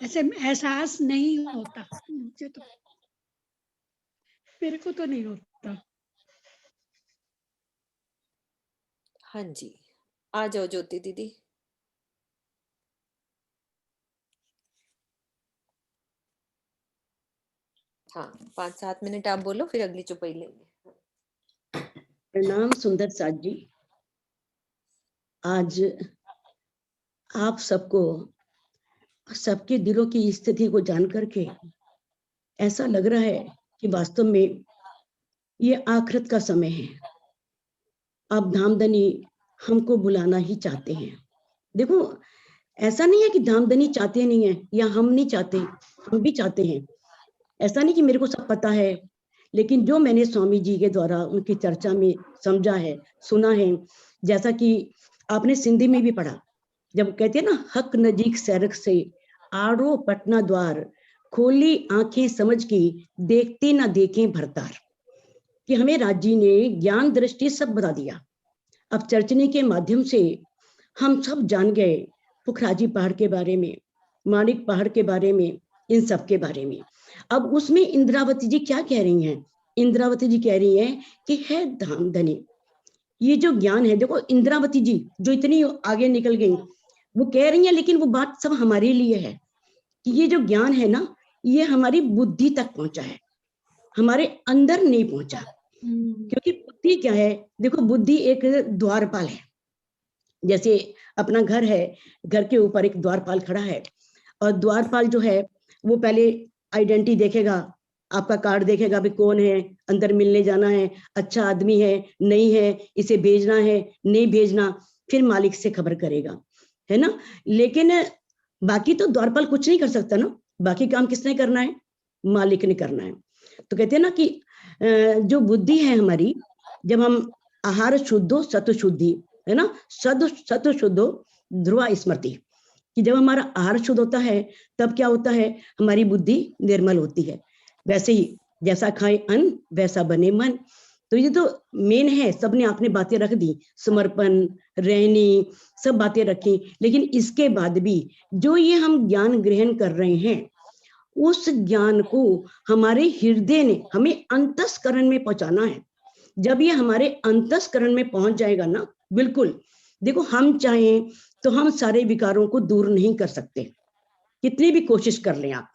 ऐसे एहसास नहीं होता मुझे तो, मेरे को तो नहीं होता। हाँ जी, आ जाओ ज्योति दीदी। हाँ 5-7 मिनट आप बोलो, फिर अगली चुपाई लेंगे। प्रणाम सुंदर साथ जी। आज आप सबको, सबके दिलों की स्थिति को जान करके ऐसा लग रहा है कि वास्तव में ये आखिरत का समय है। आप धामधनी हमको बुलाना ही चाहते हैं। देखो, ऐसा नहीं है कि धामधनी चाहते नहीं है या हम नहीं चाहते, हम भी चाहते हैं। ऐसा नहीं कि मेरे को सब पता है, लेकिन जो मैंने स्वामी जी के द्वारा उनकी चर्चा में समझा है, सुना है, जैसा कि आपने सिंधी में भी पढ़ा, जब कहते हैं ना, हक नजीक सैरक से आड़ो पटना द्वार, खोली आंखें समझ की देखते ना देखें भरतार। कि हमें राजी ने ज्ञान दृष्टि सब बता दिया। अब चर्चनी के माध्यम से हम सब जान गए पुखराजी पहाड़ के बारे में, माणिक पहाड़ के बारे में, इन सब के बारे में। अब उसमें इंद्रावती जी क्या कह रही हैं? इंद्रावती जी कह रही हैं कि है धामधनी, ये जो ज्ञान है, देखो इंद्रावती जी जो इतनी आगे निकल गई, वो कह रही हैं, लेकिन वो बात सब हमारे लिए है कि ये जो ज्ञान है ना, ये हमारी बुद्धि तक पहुंचा है, हमारे अंदर नहीं पहुंचा। क्योंकि बुद्धि क्या है? देखो, बुद्धि एक द्वारपाल है। जैसे अपना घर है, घर के ऊपर एक द्वारपाल खड़ा है, और द्वारपाल जो है वो पहले आइडेंटिटी देखेगा, आपका कार्ड देखेगा, भी कौन है, अंदर मिलने जाना है, अच्छा आदमी है नहीं है, इसे भेजना है नहीं भेजना, फिर मालिक से खबर करेगा, है ना। लेकिन बाकी तो द्वारपाल कुछ नहीं कर सकता ना, बाकी काम किसने करना है? मालिक ने करना है। तो कहते हैं ना कि जो बुद्धि है हमारी, जब हम आहार शुद्धो सत्व शुद्धि, है ना, सत्व शुद्धो ध्रुवा स्मृति, कि जब हमारा आहार शुद्ध होता है तब क्या होता है? हमारी बुद्धि निर्मल होती है। वैसे ही जैसा खाए अन्न वैसा बने मन। तो ये तो मेन है। सबने आपने बातें रख दी, समर्पण, रहनी, सब बातें रखी, लेकिन इसके बाद भी जो ये हम ज्ञान ग्रहण कर रहे हैं, उस ज्ञान को हमारे हृदय ने हमें अंतस्करण में पहुंचाना है। जब ये हमारे अंतस्करण में पहुंच जाएगा ना, बिल्कुल, देखो हम चाहें तो हम सारे विकारों को दूर नहीं कर सकते, कितनी भी कोशिश कर लें आप।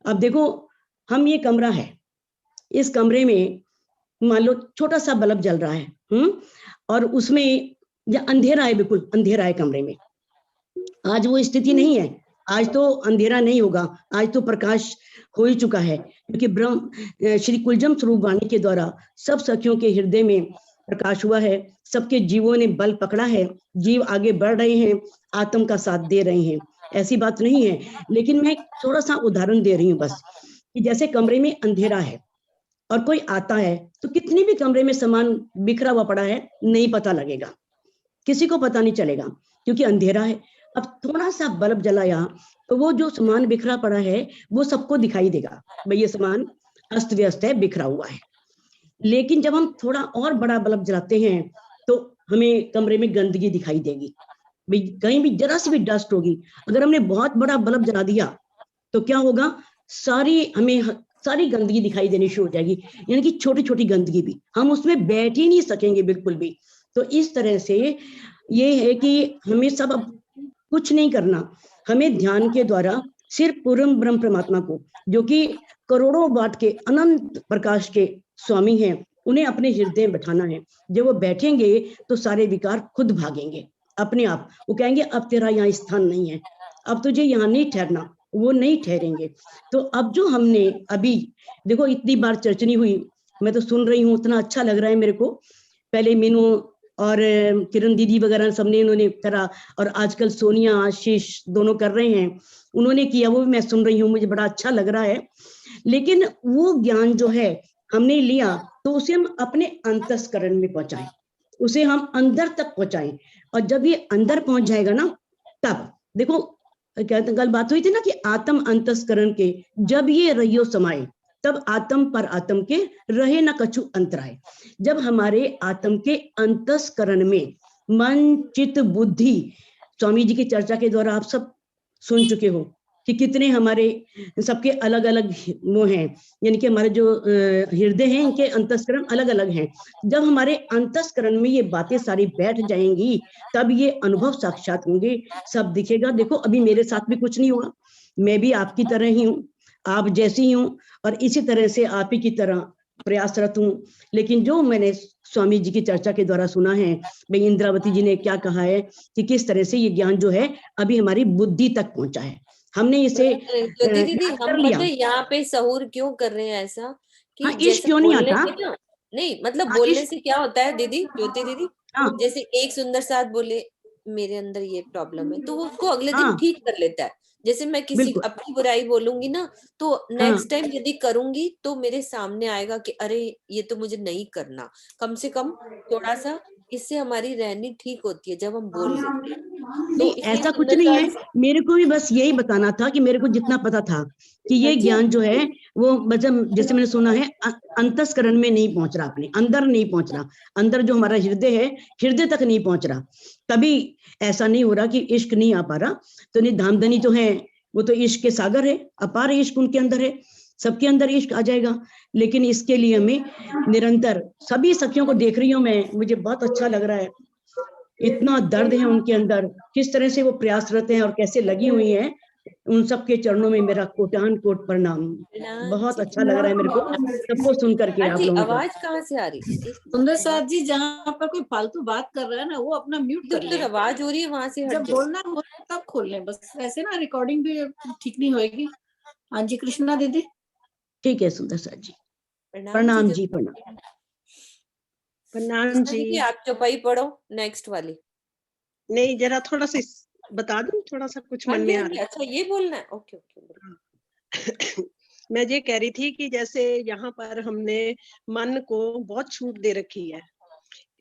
अब देखो, हम ये कमरा है, इस कमरे में मान लो छोटा सा बल्ब जल रहा है, और उसमें या अंधेरा है, बिल्कुल अंधेरा है कमरे में। आज वो स्थिति नहीं है, आज तो अंधेरा नहीं होगा, आज तो प्रकाश हो ही चुका है, क्योंकि ब्रह्म श्री कुलजम स्वरूप वाणी के द्वारा सब सखियों के हृदय में प्रकाश हुआ है, सबके जीवों ने बल पकड़ा है, जीव आगे बढ़ रहे हैं, आत्म का साथ दे रहे हैं, ऐसी बात नहीं है। लेकिन मैं थोड़ा सा उदाहरण दे रही हूँ बस, कि जैसे कमरे में अंधेरा है और कोई आता है, तो कितनी भी कमरे में सामान बिखरा हुआ पड़ा है, नहीं पता लगेगा, किसी को पता नहीं चलेगा, क्योंकि अंधेरा है। अब थोड़ा सा बल्ब जलाया तो वो जो सामान बिखरा पड़ा है वो सबको दिखाई देगा, भाई ये सामान अस्त व्यस्त है, बिखरा हुआ है। लेकिन जब हम थोड़ा और बड़ा बल्ब जलाते हैं तो हमें कमरे में गंदगी दिखाई देगी, भाई कहीं भी जरा सी भी डस्ट होगी, अगर हमने बहुत बड़ा बल्ब जला दिया तो क्या होगा, सारी गंदगी दिखाई देनी शुरू हो जाएगी, यानी कि छोटी छोटी गंदगी भी, हम उसमें बैठ ही नहीं सकेंगे बिल्कुल भी। तो इस तरह से ये है कि हमें सब अब कुछ नहीं करना, हमें ध्यान के द्वारा सिर्फ पूर्ण ब्रह्म परमात्मा को, जो कि करोड़ों वाट के अनंत प्रकाश के स्वामी हैं, उन्हें अपने हृदय में बैठाना है। जब वो बैठेंगे तो सारे विकार खुद भागेंगे अपने आप, वो कहेंगे अब तेरा यहाँ स्थान नहीं है, अब तुझे यहाँ नहीं ठहरना, वो नहीं ठहरेंगे। तो अब जो हमने अभी देखो इतनी बार चर्चनी हुई, मैं तो सुन रही हूँ, उतना अच्छा लग रहा है मेरे को। पहले मीनू और किरण दीदी वगैरह सबने इन्होंने करा, और आजकल सोनिया आशीष दोनों कर रहे हैं, उन्होंने किया, वो भी मैं सुन रही हूँ, मुझे बड़ा अच्छा लग रहा है। लेकिन वो ज्ञान जो है हमने लिया तो उसे हम अपने अंतस्करण में पहुंचाएं, उसे हम अंदर तक पहुंचाएं, और जब ये अंदर पहुंच जाएगा ना, तब देखो क्या कल बात हुई थी ना कि आत्म अंतस्करण के जब ये रहियो समाए, तब आत्म पर आत्म के रहे न कछु अंतराय। जब हमारे आत्म के अंतस्करण में मन चित्त बुद्धि, स्वामी जी की चर्चा के द्वारा आप सब सुन चुके हो कि कितने हमारे सबके अलग अलग वो हैं, यानी कि हमारे जो हृदय हैं इनके अंतस्करण अलग अलग हैं। जब हमारे अंतस्करण में ये बातें सारी बैठ जाएंगी तब ये अनुभव साक्षात होंगे, सब दिखेगा। देखो अभी मेरे साथ भी कुछ नहीं हुआ, मैं भी आपकी तरह ही हूँ, आप जैसी ही हूँ, और इसी तरह से आप ही की तरह प्रयासरत हूँ। लेकिन जो मैंने स्वामी जी की चर्चा के द्वारा सुना है, भाई इंद्रावती जी ने क्या कहा है कि किस तरह से ये ज्ञान जो है अभी हमारी बुद्धि तक पहुंचा है, हमने इसे ज्योति दीदी, याद हम कर लिया। पता है यहाँ पे सहूर क्यों कर रहे हैं ऐसा कि हाँ, इश्क जैसे क्यों नहीं बोलने आता? से ना, नहीं मतलब हाँ, बोलने इश्क, से क्या होता है दीदी, ज्योति दीदी, हाँ जैसे एक सुंदर साथ बोले मेरे अंदर ये प्रॉब्लम है, तो वो उसको अगले दिन हाँ ठीक कर लेता है। जैसे मैं किसी बिल्कुल, अपनी बुराई बोलूंगी ना, तो हाँ नेक्स्ट टाइम यदि करूंगी तो मेरे सामने आएगा कि अरे ये तो मुझे नहीं करना, कम से कम थोड़ा सा, इससे हमारी रहनी ठीक होती है जब हम बोल लेते हैं। तो नहीं इसलिए ऐसा कुछ सुंदर नहीं है, साथ, मेरे को भी बस यही बताना था कि मेरे को जितना पता था कि ये अच्छा ज्ञान जो है वो मतलब जैसे मैंने सुना है अंतस्करण में नहीं पहुंच रहा, अपने अंदर नहीं पहुंच रहा, अंदर जो हमारा हृदय है हृदय तक नहीं पहुंच रहा। कभी ऐसा नहीं हो रहा कि इश्क नहीं आ पा रहा, तो नहीं धामधनी जो है वो तो इश्क के सागर है, अपार इश्क उनके अंदर है, सबके अंदर इश्क आ जाएगा। लेकिन इसके लिए हमें निरंतर, सभी सखियों को देख रही हूँ मैं, मुझे बहुत अच्छा लग रहा है, इतना दर्द है उनके अंदर, किस तरह से वो प्रयासरत हैं और कैसे लगी हुई हैं। उन सबके चरणों में मेरा कोटान कोट प्रणाम। बहुत अच्छा लग रहा है मेरे को सबको सुन करके हाँ आप जी, लोगों को। आवाज कहाँ से आ रही है? सुंदर साथ जी, जहाँ पर कोई फालतू बात कर रहा है ना, वो अपना म्यूट कर इधर ले, आवाज हो रही है, वहां से हट जब जाओ। बोलना हो तब खोल लें, बस ऐसे ना रिकॉर्डिंग भी ठीक नहीं होएगी। हाँ जी कृष्णा दीदी। ठीक है सुंदर साथ जी, प्रणाम प्रणाम जी जी, प्रणाम। प्रणाम कृष्णा जी। दीदी, आप चौपाई पढ़ो नेक्स्ट वाली। नहीं, जरा थोड़ा सा बता दूं, थोड़ा सा कुछ हाँ मन जी में हाँ आ जी, रहा अच्छा ये बोलना है, ओके ओके। है। मैं ये कह रही थी कि जैसे यहाँ पर हमने मन को बहुत छूट दे रखी है,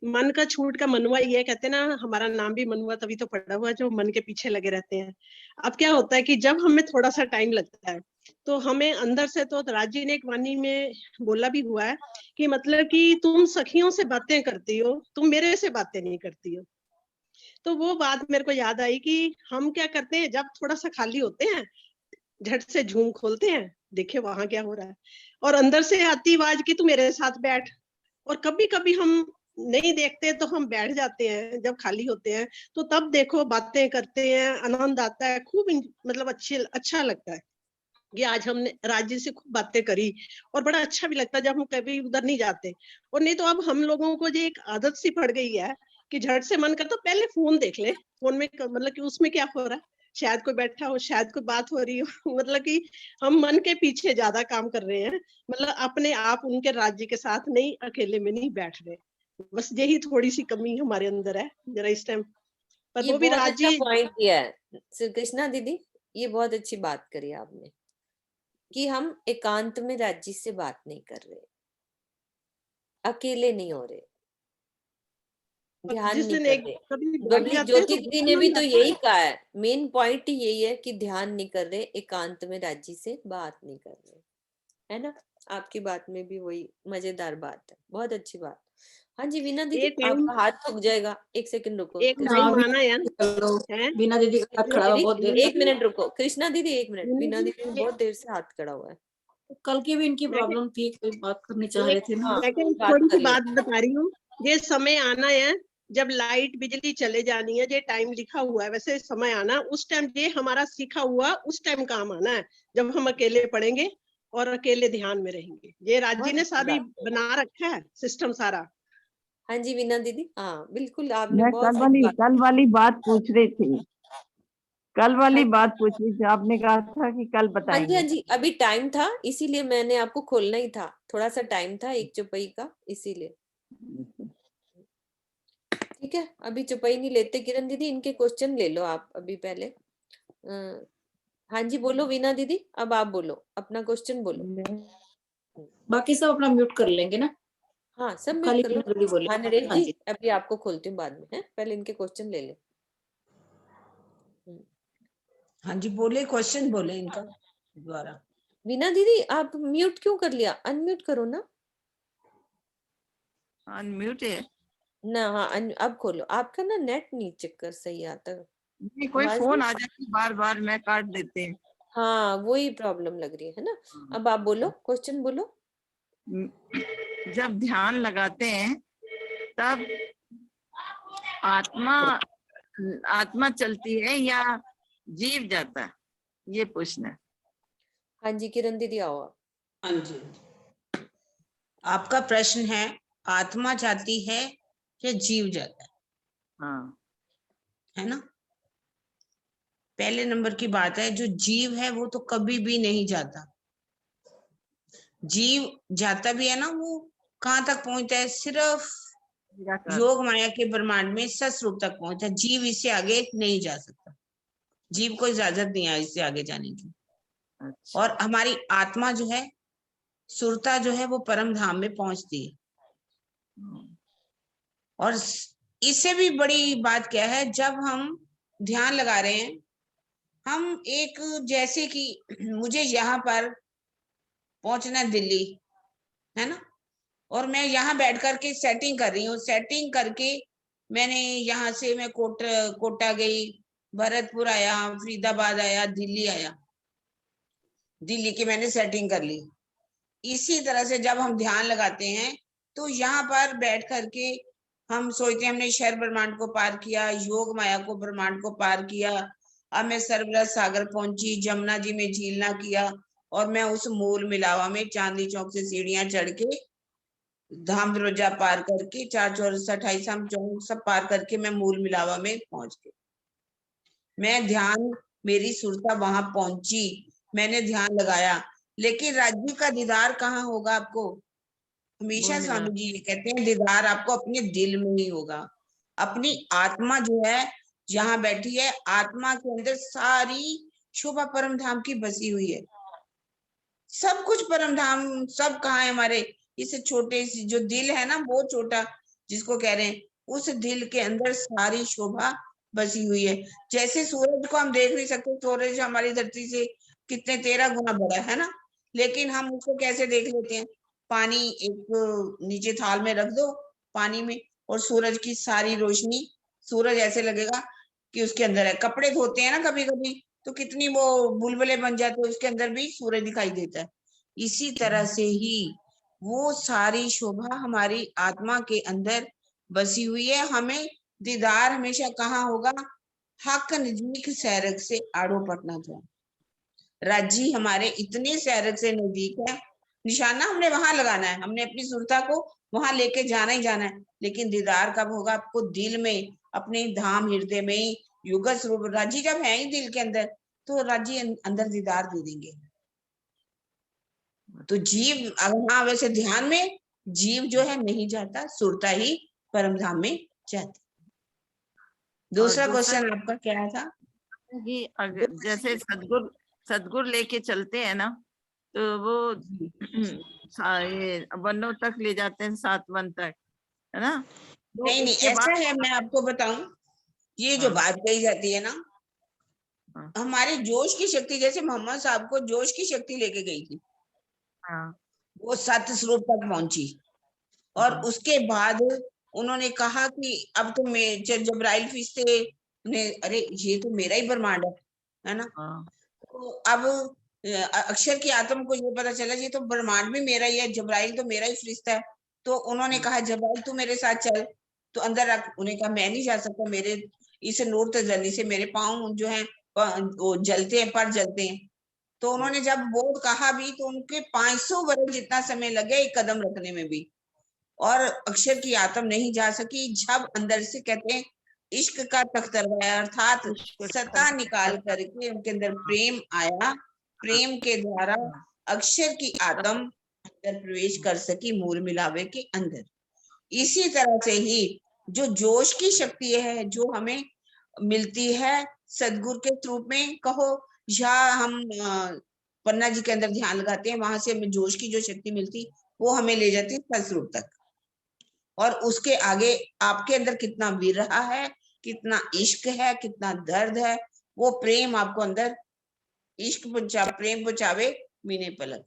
मन का छूट का मनुआ ये कहते हैं ना, हमारा नाम भी मनुआ तभी तो पड़ा हुआ है जो मन के पीछे लगे रहते हैं। अब क्या होता है कि जब हमें थोड़ा सा टाइम लगता है तो हमें अंदर से, तो राज जी ने एक वाणी में बोला भी हुआ है कि मतलब कि तुम सखियों से बातें करती हो, तुम मेरे से बातें नहीं करती हो। तो वो बात मेरे को याद आई कि हम क्या करते हैं जब थोड़ा सा खाली होते हैं, झट से झूम खोलते हैं, देखे वहां क्या हो रहा है, और अंदर से आती आवाज कि तू मेरे साथ बैठ। और कभी कभी हम नहीं देखते तो हम बैठ जाते हैं जब खाली होते हैं, तो तब देखो बातें करते हैं, आनंद आता है, खूब मतलब अच्छा लगता है कि आज हमने राज्य से खूब बातें करी, और बड़ा अच्छा भी लगता है जब हम कभी उधर नहीं जाते। और नहीं तो अब हम लोगों को जो एक आदत सी पड़ गई है कि झट से मन करता पहले फोन देख ले, फोन में मतलब कि उसमें क्या हो रहा है, शायद कोई बैठा हो, शायद कोई बात हो रही हो। मतलब कि हम मन के पीछे ज्यादा काम कर रहे हैं, मतलब अपने आप उनके राज्य के साथ नहीं, अकेले में नहीं बैठ रहे। बस यही थोड़ी सी कमी हमारे अंदर है जरा इस टाइम पर, ये वो भी बहुत अच्छा राज्य। पॉइंट दिया है श्री कृष्णा दीदी, ये बहुत अच्छी बात करी आपने कि हम एकांत में राज्य से बात नहीं कर रहे, अकेले नहीं हो रहे, ध्यान जिस नहीं दिन कर एक रहे। कभी बैठ बबली जाते हैं ज्योति तो दीदी बड़ा ने भी आनंद तो आता यही है। कहा है, मेन पॉइंट यही है कि ध्यान नहीं कर रहे, एकांत में राज्य से बात नहीं कर रहे, है ना। आपकी बात में भी वही मजेदार बात है, बहुत अच्छी बात। हाँ जी वीना दीदी, आपका हाथ थक जाएगा, 1 सेकंड रुको। एक कृष्णा टाइम दीदी, आना है है? बीना दीदी का हाथ खड़ा हुआ बहुत देर 1 मिनट रुको, कृष्णा दीदी 1 मिनट, वीना वीना दीदी, दीदी का बहुत देर से हाथ खड़ा हुआ है। कल की भी इनकी मैं प्रॉब्लम थी, कोई बात करनी चाह रहे थे ना। हाँ, लेकिन बात थोड़ी कर सी लिया। बात बता रही हूँ, ये समय आना है जब लाइट बिजली चले जानी है, ये टाइम लिखा हुआ है, वैसे समय आना उस टाइम, ये हमारा सीखा हुआ उस टाइम काम आना है जब हम अकेले पढ़ेंगे और अकेले ध्यान में रहेंगे। ये राज्य ने सारी बना रखा है सिस्टम सारा। हाँ जी वीना दीदी, हाँ बिल्कुल, आपने मैं बहुत सही बात। कल वाली बात पूछ रही थी, कल वाली बात पूछ रही थी, आपने कहा था कि कल हाँ जी, बताएंगे। हाँ जी, अभी टाइम था इसीलिए मैंने आपको खोलना ही था, थोड़ा सा टाइम था एक चौपाई का इसीलिए। ठीक है, अभी चौपाई नहीं लेते किरण दीदी, इनके क्वेश्चन ले लो आप अभी पहले। हाँ जी बोलो वीना दीदी, अब आप बोलो अपना क्वेश्चन बोलो। बाकी सब अपना म्यूट कर लेंगे ना। हाँ सब म्यूट खाली कर लो। बीना दीदी बोले। हाँ नरेश हाँ जी, जी। अभी आपको खोलती हूँ बाद में, है पहले इनके क्वेश्चन ले ले। हाँ जी बोले, क्वेश्चन बोले इनका द्वारा। वीना दीदी आप म्यूट क्यों कर लिया, अनम्यूट करो ना। अनम्यूट है ना, हाँ अब खोलो, आपका ना नेट नहीं चक्कर सही आता। नहीं, कोई आवाज फोन नहीं? आ जाती बार बार, मैं काट देते हैं। हाँ वही प्रॉब्लम लग रही है ना। अब आप बोलो, क्वेश्चन बोलो। जब ध्यान लगाते हैं तब आत्मा चलती है या जीव जाता है, ये पूछना है। हाँ जी किरण दीदी आओ आप। हाँ जी, आपका प्रश्न है आत्मा जाती है या जीव जाता है? हाँ है ना। पहले नंबर की बात है, जो जीव है वो तो कभी भी नहीं जाता। जीव जाता भी है ना, वो कहाँ तक पहुंचता है, सिर्फ योग माया के ब्रह्मांड में सस्वरूप तक पहुंचता है। जीव इससे आगे नहीं जा सकता, जीव को इजाजत नहीं है इससे आगे जाने की। और हमारी आत्मा जो है, सुरता जो है, वो परम धाम में पहुंचती है। और इससे भी बड़ी बात क्या है, जब हम ध्यान लगा रहे हैं, हम एक, जैसे कि मुझे यहाँ पर पहुंचना है दिल्ली, है ना, और मैं यहाँ बैठ करके सेटिंग कर रही हूँ। सेटिंग करके मैंने यहाँ से मैं कोटा गई, भरतपुर आया, फरीदाबाद आया, दिल्ली आया, दिल्ली की मैंने सेटिंग कर ली। इसी तरह से जब हम ध्यान लगाते हैं तो यहाँ पर बैठ करके हम सोचते हैं हमने शहर ब्रह्मांड को पार किया, योग माया को ब्रह्मांड को पार किया, अब मैं सरबरस सागर पहुंची, जमुना जी में झीलना किया, और मैं उस मूल मिलावा में चांदनी चौक से सीढ़ियां चढ़ के धाम दरवाजा पार करके 4 4 28 हम चौक सब पार करके मैं मूल मिलावा में पहुंच गई। मैं ध्यान, मेरी सुरता वहां पहुंची, मैंने ध्यान लगाया, लेकिन राज्य का दीदार कहाँ होगा आपको? हमेशा स्वामी जी ये कहते हैं दीदार आपको अपने दिल में ही होगा। अपनी आत्मा जो है जहाँ बैठी है, आत्मा के अंदर सारी शोभा परम धाम की बसी हुई है। सब कुछ परम धाम, सब कहाँ है हमारे इस छोटे से जो दिल है ना, वो छोटा जिसको कह रहे हैं, उस दिल के अंदर सारी शोभा बसी हुई है। जैसे सूरज को हम देख नहीं सकते, सूरज हमारी धरती से कितने 13 गुना बड़ा है ना, लेकिन हम उसको कैसे देख लेते हैं? पानी एक नीचे थाल में रख दो पानी में, और सूरज की सारी रोशनी, सूरज ऐसे लगेगा कि उसके अंदर है। कपड़े धोते हैं ना कभी कभी, तो कितनी वो बुलबुले बन जाते हैं, उसके अंदर भी सूरज दिखाई देता है। इसी तरह से ही वो सारी शोभा हमारी आत्मा के अंदर बसी हुई है। हमें दीदार हमेशा कहाँ होगा? हक नजदीक सैरक से आड़ो पटना जाए। राज्य हमारे इतने सैरक से नजदीक है, निशाना हमने वहां लगाना है, हमने अपनी सुरता को वहां लेके जाना ही जाना है। लेकिन दीदार कब होगा? आपको दिल में, अपने धाम हृदय में युग स्वरूप राज्य जब है ही दिल के अंदर, तो राज्य अंदर दीदार दे देंगे। तो जीव, हाँ वैसे ध्यान में जीव जो है नहीं जाता, सुरता ही परम धाम में जाती। दूसरा क्वेश्चन आपका क्या था? कि अगर जैसे सदगुरु लेके चलते हैं ना, तो वो ये वनों तक ले जाते हैं, 7 वन तक, है ना? तो नहीं नहीं, ऐसा है, मैं आपको बताऊं, ये जो बात कही जाती है ना, हमारे जोश की शक्ति, जैसे मोहम्मद साहब को जोश की शक्ति लेके गई थी, वो सत स्वरूप तक पहुंची, और उसके बाद उन्होंने कहा कि अब तो मैं जब्राइल फरिश्ते ने, अरे ये तो मेरा ही ब्रह्मांड है ना। तो अब अक्षर की आत्म को ये पता चला ये तो ब्रह्मांड भी मेरा ही है, जब्राइल तो मेरा ही फरिश्ता है। तो उन्होंने कहा जब्राइल तू मेरे साथ चल, तो अंदर उन्हें कहा मैं नहीं जा सकता, मेरे इस नूर तजल्ली से मेरे पाँव जो हैं वो जलते हैं, पर जलते हैं। तो उन्होंने जब वो कहा भी तो उनके 500 वर्ष जितना समय लगे एक कदम रखने में भी, और अक्षर की आत्म नहीं जा सकी। जब अंदर से कहते हैं इश्क का तख्तरवाया, अर्थात सत्ता निकाल करके उनके अंदर प्रेम आया, प्रेम के द्वारा अक्षर की आत्म अंदर प्रवेश कर सकी मूल मिलावे के अंदर। इसी तरह से ही जो जोश की शक्ति है जो हमें मिलती है सदगुरु के रूप में कहो, या हम पन्ना जी के अंदर ध्यान लगाते हैं, वहां से हमें जोश की जो शक्ति मिलती वो हमें ले जाती है सदस्वरूप तक। और उसके आगे आपके अंदर कितना विरह है, कितना इश्क है, कितना दर्द है, वो प्रेम आपको अंदर इश्क प्रेम बुझावे मीने पलक,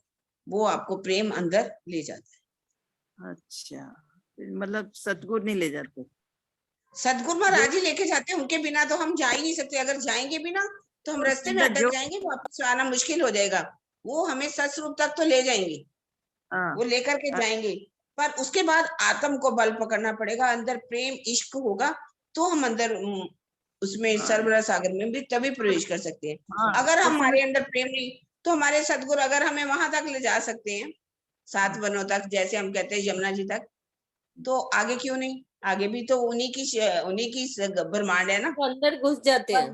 वो आपको प्रेम अंदर ले जाता है। अच्छा, मतलब सतगुरु नहीं ले जाते? सतगुरु महाराज ही लेके जाते हैं, उनके बिना तो हम जा ही नहीं सकते। अगर जाएंगे बिना तो हम रास्ते में अटक जाएंगे, वापस आना मुश्किल हो जाएगा। वो हमें सतस्वरूप तक तो ले जाएंगे, वो लेकर के जाएंगे, पर उसके बाद आत्म को बल पकड़ना पड़ेगा। अंदर प्रेम इश्क होगा तो हम अंदर उसमें सर्वरस सागर में भी तभी प्रवेश कर सकते हैं। अगर हमारे अंदर प्रेम नहीं तो हमारे सतगुरु अगर हमें वहां तक ले जा सकते हैं 7 वनों तक, जैसे हम कहते हैं यमुना जी तक, तो आगे क्यों नहीं? आगे भी तो उन्हीं की ब्रह्मांड है ना, तो अंदर घुस जाते हैं,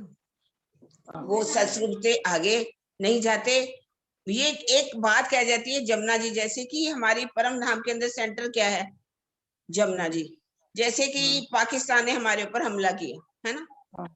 वो सतस्वरूप से आगे नहीं जाते। ये एक बात कह जाती है जमुना जी, जैसे कि हमारी परम धाम के अंदर सेंटर क्या है जमुना जी, जैसे कि पाकिस्तान ने हमारे ऊपर हमला किया है ना,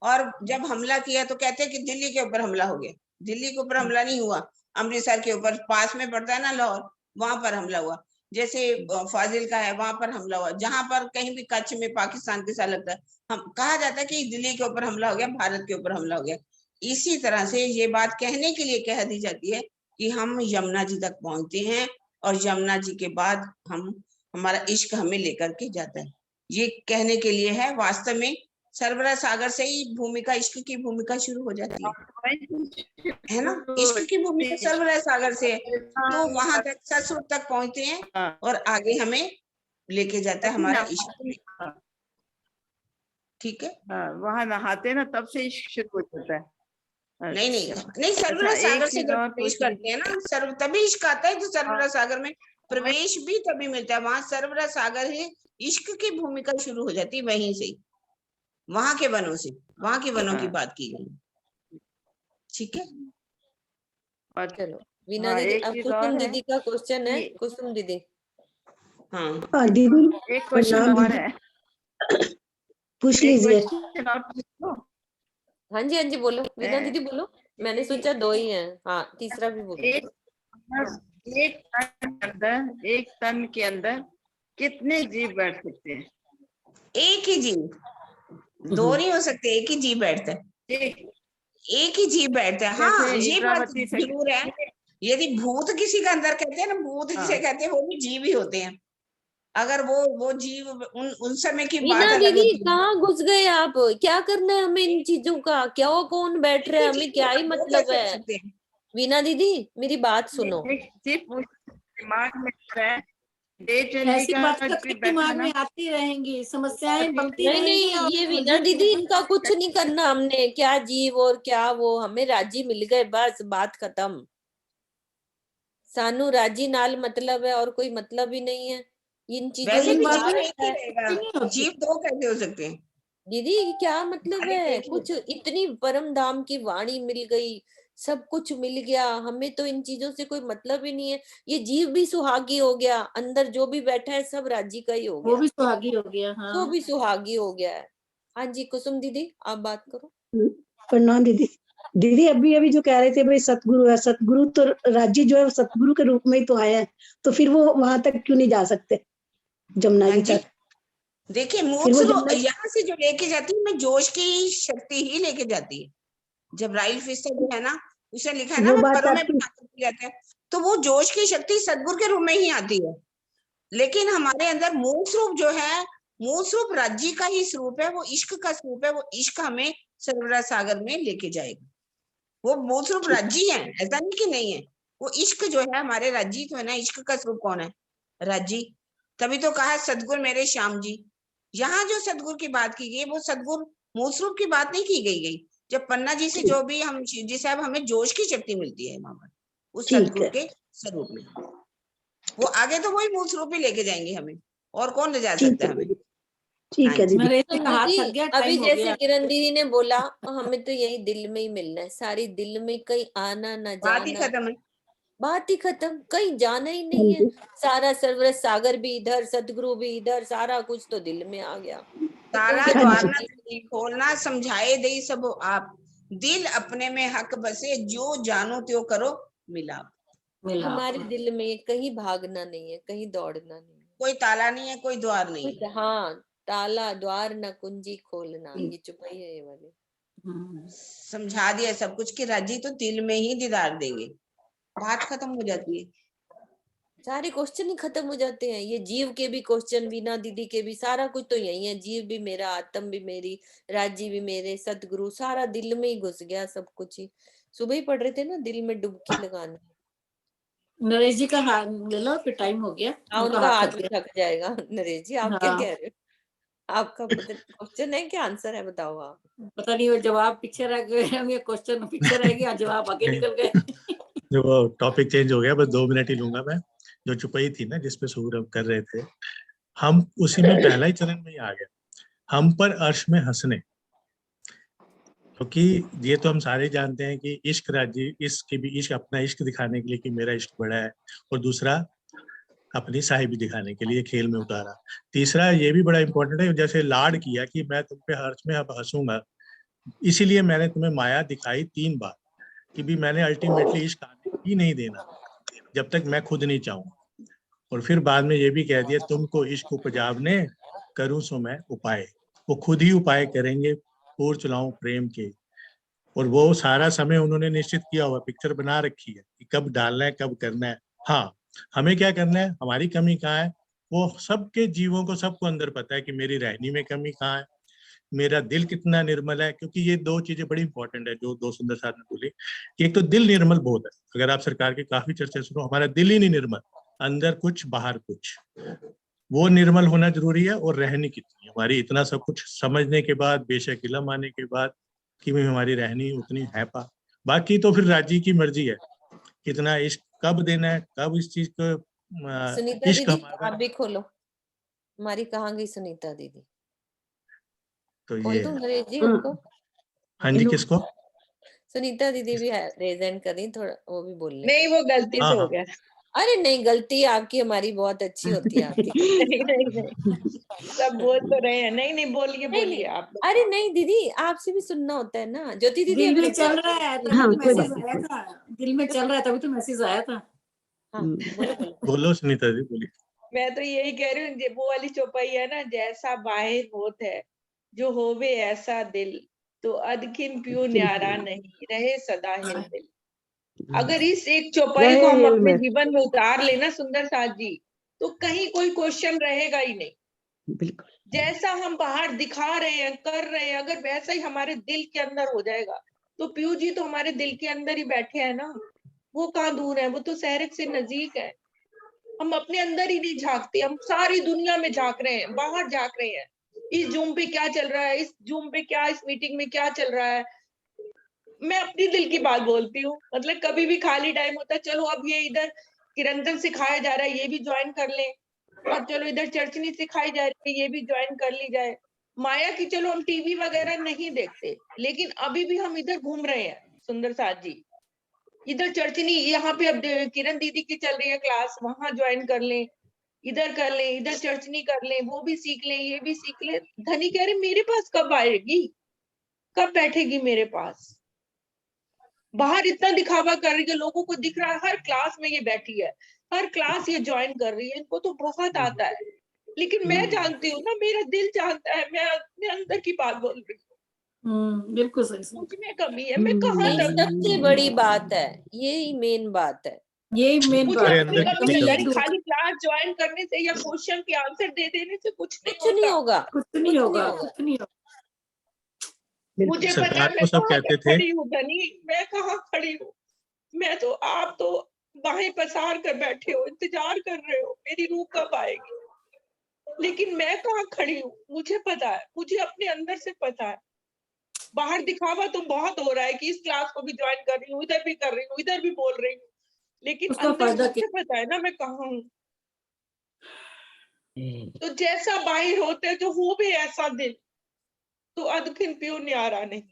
और जब हमला किया तो कहते हैं कि दिल्ली के ऊपर हमला हो गया। दिल्ली के ऊपर हमला नहीं हुआ, अमृतसर के ऊपर पास में पड़ता है ना लाहौर, वहां पर हमला हुआ। जैसे फाजिल का है वहां पर हमला हुआ, जहां पर कहीं भी कच्छ में पाकिस्तान के साथ लगता है, हम कहा जाता है कि दिल्ली के ऊपर हमला हो गया, भारत के ऊपर हमला हो गया। इसी तरह से ये बात कहने के लिए कह दी जाती है कि हम यमुना जी तक पहुंचते हैं और यमुना जी के बाद हमारा इश्क हमें लेकर के जाता है। ये कहने के लिए है, वास्तव में सरबरा सागर से ही भूमिका, इश्क की भूमिका शुरू हो जाती है ना। इश्क की भूमिका सरबरा सागर से है, तो वहां तक सतस्वरूप तक पहुंचते हैं और आगे हमें लेके जाता है हमारा इश्क। ठीक है, वहां नहाते ना तब से इश्क शुरू हो जाता है। नहीं सरबरा सागर से जब प्रवेश करते हैं ना तभी इश्क आता है। तो सरबरा सागर में प्रवेश भी तभी मिलता है, वहां सरबरा सागर है, इश्क की भूमिका शुरू हो जाती है वहीं से, वहां के वनों से, वहां के वनों की बात की गई। ठीक है, और चलो वीना दीदी, अब कुसुम दीदी का क्वेश्चन है। कुसुम दीदी, हाँ दीदी एक क्वेश्चन और है, पूछ लीजिए। हाँ जी बोलो वीना दीदी बोलो, मैंने सोचा 2 ही हैं। हाँ तीसरा भी बोलो। एक तन के अंदर कितने जीव बैठ सकते हैं? एक ही जीव, 2 नहीं हो सकते, एक ही जीव बैठता है, एक ही जीव बैठता है। हाँ ये बात जरूर है, यदि भूत किसी का अंदर कहते हैं ना, भूत जिसे कहते हैं वो भी जीव ही होते हैं। अगर वो जीव उन समय की बात अलग दीदी होती है। कहाँ घुस गए आप? क्या करना है हमें इन चीजों का? क्या कौन बैठ रहा है, हमें क्या ही मतलब है? वीना दीदी मेरी बात सुनो, दिमाग में ऐसी बात दिमाग में आती रहेंगी, समस्याएं बनती रहेंगी। नहीं ये वीना दीदी इनका कुछ नहीं करना हमने, क्या जीव और क्या वो, हमें राजी मिल गए बस, बात खत्म। सानू राजी नाल मतलब है और कोई मतलब ही नहीं है इन चीजों वैसे भी में। जीव 2 कैसे हो सकते हैं दीदी? क्या मतलब है? कुछ इतनी परम धाम की वाणी मिल गई, सब कुछ मिल गया, हमें तो इन चीजों से कोई मतलब ही नहीं है। ये जीव भी सुहागी हो गया, अंदर जो भी बैठा है सब राजी का ही हो गया, वो भी सुहागी हो गया। हाँ वो भी सुहागी हो गया है। हाँ जी कुसुम दीदी आप बात करो। प्रणाम दीदी। दीदी अभी जो कह रहे थे भाई सतगुरु है, सतगुरु तो राज्य जो है सतगुरु के रूप में ही तो आया है, तो फिर वो वहां तक क्यों नहीं जा सकते जमुना जी तक? देखिए यहाँ से जो लेके जाती है, मैं जोश की शक्ति ही लेके जाती है। जब्राइल फरिश्ता जो है ना, उसे लिखा है ना, मैं परों में जाता है, तो वो जोश की शक्ति सदगुरु के रूप में ही आती है। लेकिन हमारे अंदर मूल स्वरूप जो है, मूल स्वरूप राज्य का ही स्वरूप है, वो इश्क का स्वरूप है। वो इश्क हमें सरवरा सागर में लेके जाएगा। वो मूल स्वरूप राज्य है, ऐसा नहीं कि नहीं है। वो इश्क जो है हमारे राज्य तो है ना, इश्क का स्वरूप कौन है? राज्य। तभी तो कहा सदगुर मेरे श्याम जी। यहाँ जो सदगुरु की बात की गई, वो सदगुरु मूल स्वरूप की बात नहीं की गई। जब पन्ना जी से जो भी हम जी साहब हमें जोश की शक्ति मिलती है वहां पर उस सदगुरु के स्वरूप में, वो आगे तो वही मूल स्वरूप ही लेके जाएंगे हमें, और कौन ले जा सकता है हमें? ठीक है दीदी। अभी जैसे किरण दीदी ने बोला, हमें तो यही दिल में ही मिलना है, सारी दिल में, कहीं आना ना बात ही जाना, खत्म है। बात ही खत्म, कहीं जाना ही नहीं है। सारा सरवर सागर भी इधर, सतगुरु भी इधर, सारा कुछ तो दिल में आ गया। ताला द्वार न खोलना, समझाए दे सब आप, दिल अपने में हक बसे, जो जानो त्यो करो मिलाप। हमारे दिल में कहीं भागना नहीं है, कहीं दौड़ना नहीं है, कोई ताला नहीं है, कोई द्वार नहीं है। हाँ, ताला द्वार न कुंजी खोलना, ये चुपाई है ये वाली। समझा दिया सब कुछ कि राजी तो दिल में ही दीदार देंगे, बात खत्म हो जाती है। सारे क्वेश्चन ही खत्म हो जाते हैं। ये जीव के भी क्वेश्चन, वीना दीदी के भी, सारा कुछ तो यही है। जीव भी मेरा, आत्म भी मेरी, राजी भी मेरे, सतगुरु, सारा दिल में ही घुस गया सब कुछ ही। सुबह ही पढ़ रहे थे ना, दिल में डुबकी लगाना। नरेश जी का हाथ ले लो, फिर टाइम हो गया। हाँ, उनका हाथ भी थक जाएगा। नरेश जी आप क्या हाँ। कह रहे हो? आपका क्वेश्चन है क्या आंसर है, बताओ आप। पता नहीं वो जवाब पीछे रह गए होंगे, क्वेश्चन पीछे रह गया, जवाब आगे निकल गए। जो वो टॉपिक चेंज हो गया, बस 2 मिनट ही लूंगा मैं। जो चुपई थी ना जिसपे सूरभ कर रहे थे, हम उसी में पहला ही चरण में ही आ गया, हम पर अर्श में हंसने। क्योंकि ये तो हम सारे जानते हैं कि इश्क राज्य, इसके भी इश्क, अपना इश्क दिखाने के लिए कि मेरा इश्क बड़ा है, और दूसरा अपनी साहिबी दिखाने के लिए खेल में उतारा। तीसरा ये भी बड़ा इंपॉर्टेंट है, जैसे लाड किया कि मैं तुम पे हर्ष में अब हंसूंगा, इसीलिए मैंने तुम्हें माया दिखाई 3 बार, कि भी मैंने अल्टीमेटली इश्क आने ही नहीं देना जब तक मैं खुद नहीं चाहूँ। और फिर बाद में ये भी कह दिया, तुमको इश्क उपजावने करूं सो मैं उपाय। वो खुद ही उपाय करेंगे, पूर चलाऊं प्रेम के। और वो सारा समय उन्होंने निश्चित किया हुआ, पिक्चर बना रखी है कि कब डालना है, कब करना है। हाँ, हमें क्या करना है, हमारी कमी कहाँ है, वो सबके जीवों को, सबको अंदर पता है कि मेरी रहनी में कमी कहाँ है, मेरा दिल कितना निर्मल है। क्योंकि ये 2 चीजें बड़ी इंपॉर्टेंट है जो 2 सुंदर साहब ने बोली, कि एक तो दिल निर्मल बहुत है। अगर आप सरकार की काफी चर्चा सुनो, हमारा दिल ही नहीं निर्मल, अंदर कुछ बाहर कुछ, वो निर्मल होना जरूरी है। और रहनी कितनी, हमारी इतना सब कुछ समझने के बाद, बेशक इल्म आने के बाद, कि भाई हमारी रहनी उतनी है पा। बाकी तो फिर राजी की मर्जी है, कितना इश्क कब देना है, कब इस चीज को सुनीता इश्क दीदी हमारा। आप भी खोलो, हमारी कहाँ गई सुनीता दीदी? तो खोल ये दूं नरेश जी उनको? हाँ जी, किसको? सुनीता दीदी भी है, रेजेंट कर रही, थोड़ा वो भी बोल ले। नहीं, वो गलती से हो गया। अरे नहीं, गलती आपकी, हमारी बहुत अच्छी होती है आपकी। नहीं, सब बोल तो रहे हैं। नहीं नहीं, बोलिए नहीं, बोलिए आप। अरे नहीं दीदी, आपसे भी सुनना होता है ना। ज्योति दीदी दिल अभी में चल रहा है तभी हाँ, तो कोई मैसेज बात आया था, दिल में चल रहा है तभी तो मैसेज आया था। हाँ, बोलो बोलो। बोलो सुनीता जी, बोलिए। मैं तो यही कह रही हूँ, वो वाली चौपाई है ना, जैसा बाहिर होत है जो होवे ऐसा दिल, तो अदखिन प्यू न्यारा नहीं रहे सदा हिल दिल। अगर इस एक चौपाई को हम अपने जीवन में उतार लेना सुंदर साथ जी, तो कहीं कोई क्वेश्चन रहेगा ही नहीं। बिल्कुल जैसा हम बाहर दिखा रहे हैं, कर रहे हैं, अगर वैसा ही हमारे दिल के अंदर हो जाएगा, तो प्यू जी तो हमारे दिल के अंदर ही बैठे हैं ना, वो कहाँ दूर है, वो तो सहरक से नजदीक है। हम अपने अंदर ही नहीं झांकते, हम सारी दुनिया में झांक रहे हैं, बाहर झांक रहे हैं। इस जूम पे क्या चल रहा है, इस जूम पे क्या, इस मीटिंग में क्या चल रहा है। मैं अपनी दिल की बात बोलती हूँ, मतलब कभी भी खाली टाइम होता है, चलो अब ये इधर किरंतन सिखाया जा रहा है, ये भी ज्वाइन कर ले, और चलो इधर चर्चनी सिखाई जा रही है, ये भी ज्वाइन कर ली जाए। माया की चलो हम टीवी वगैरह नहीं देखते, लेकिन अभी भी हम इधर घूम रहे हैं सुंदर साथ जी। इधर चर्चनी, यहाँ पे अब किरण दीदी की चल रही है क्लास, वहां ज्वाइन कर लें, इधर कर लें, इधर चर्चनी कर लें, वो भी सीख लें, ये भी सीख लें। धनी कह रहे मेरे पास कब आएगी, कब बैठेगी मेरे पास। बाहर इतना दिखावा कर रही है, लोगों को दिख रहा है हर क्लास में ये बैठी है, हर क्लास ये ज्वाइन कर रही है, इनको तो बहुत आता है। लेकिन मैं जानती हूँ ना, मेरा दिल जानता है, मैं अपने अंदर की बात बोल रही हूँ। बिल्कुल सही। मुझ में कमी है, मैं कहाँ तक। सबसे बड़ी बात है, यही मेन बात है, यही मेन मुझे बात अपनी अंदर है, कमी कितनी लग कमी रही, है। खाली क्लास ज्वाइन करने से या क्वेश्चन के आंसर दे देने से कुछ कुछ नहीं नहीं होता। होगा, कुछ कुछ नहीं नहीं होगा, होगा। कुछ नहीं होगा। मुझे पता सरकार है मैं को सब कहाँ पे कहते थे खड़ी हूँ धनी, मैं कहाँ खड़ी हूँ। मैं तो, आप तो बाहें पसार कर बैठे हो, इंतजार कर रहे हो मेरी रूह कब आएगी, लेकिन मैं कहाँ खड़ी हूँ। मुझे पता है, मुझे अपने अंदर से पता है। बाहर दिखावा तो बहुत हो रहा है कि इस क्लास को भी ज्वाइन कर रही हूँ, इधर भी कर रही हूँ, इधर भी बोल रही हूँ, लेकिन उसका अंदर फायदा मुझे पता है ना मैं कहाँ हूँ। तो जैसा बाहर होते तो हूँ भी ऐसा दिल, तो अदखिन प्यो न्यारा नहीं।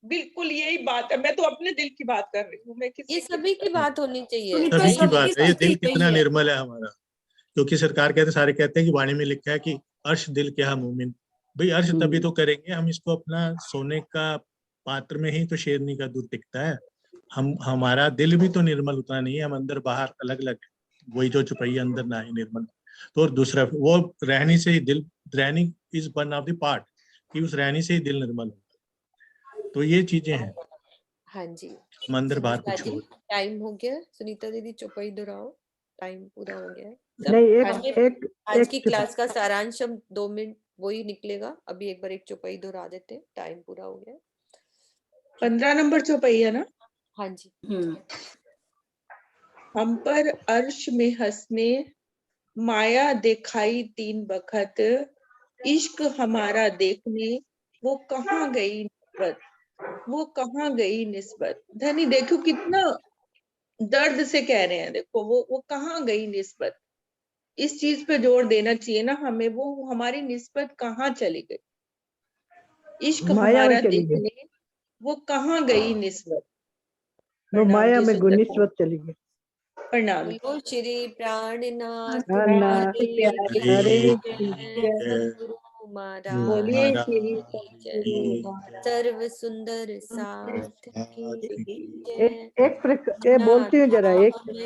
बिल्कुल यही बात है, मैं तो अपने दिल की बात कर रही हूँ, मैं किसी ये सभी की बात होनी चाहिए सुनीता सभी जी, की सबकी बात है। ये सबकी दिल कितना यही है। निर्मल है हमारा, क्योंकि सरकार कहते, सारे कहते हैं कि वाणी में लिखा है कि अर्श दिल के हा मोमिन। भाई अर्श तभी तो करेंगे हम इसको अपना सोने का पात्र में ही तो शेरनी का दूध टिकता है। हम, हमारा दिल भी तो निर्मल उतना नहीं है, हम अंदर बाहर अलग अलग है। वही जो छुपैया अंदर ना ही निर्मल। तो और दूसरा वो रहनी से ही दिल, रहनी is one of the part, कि उस रहनी से ही दिल निर्मल होता है। तो ये चीजें हैं, हाँ जी, हम अंदर बाहर सुनीता कुछ जी और। टाइम हो गया। सुनीता दीदी चौपाई दोहराओ, टाइम पूरा हो गया है। नहीं, आज की क्लास का सारांश हम 2 मिनट वही निकलेगा। अभी एक बार एक चौपाई दोहरा देते हैं, टाइम पूरा हो गया। 15 नंबर चौपाई है ना। हाँ जी। हम पर अर्श में हंसने माया दिखाई 3 बखत, इश्क हमारा देखने वो कहाँ गई निस्बत, वो कहाँ गई निस्बत। धनी देखो कितना दर्द से कह रहे हैं, देखो वो कहाँ गई निस्बत। इस चीज पे जोर देना चाहिए ना हमें, वो हमारी निस्बत कहाँ चली गई। इश्क माया में हमारा चली गई, देखने वो कहाँ गई निस्बत। वो प्रणाम माया जी में सुंदर गुनिस्वत चली गई। प्रणाम। बोलो श्री प्राणनाथ नाथ प्यारे हरे सद्गुरु महाराज बोलिए श्री की जय। सर्व सुंदर साथ की जय। ये बोलती हूँ जरा, एक नाथ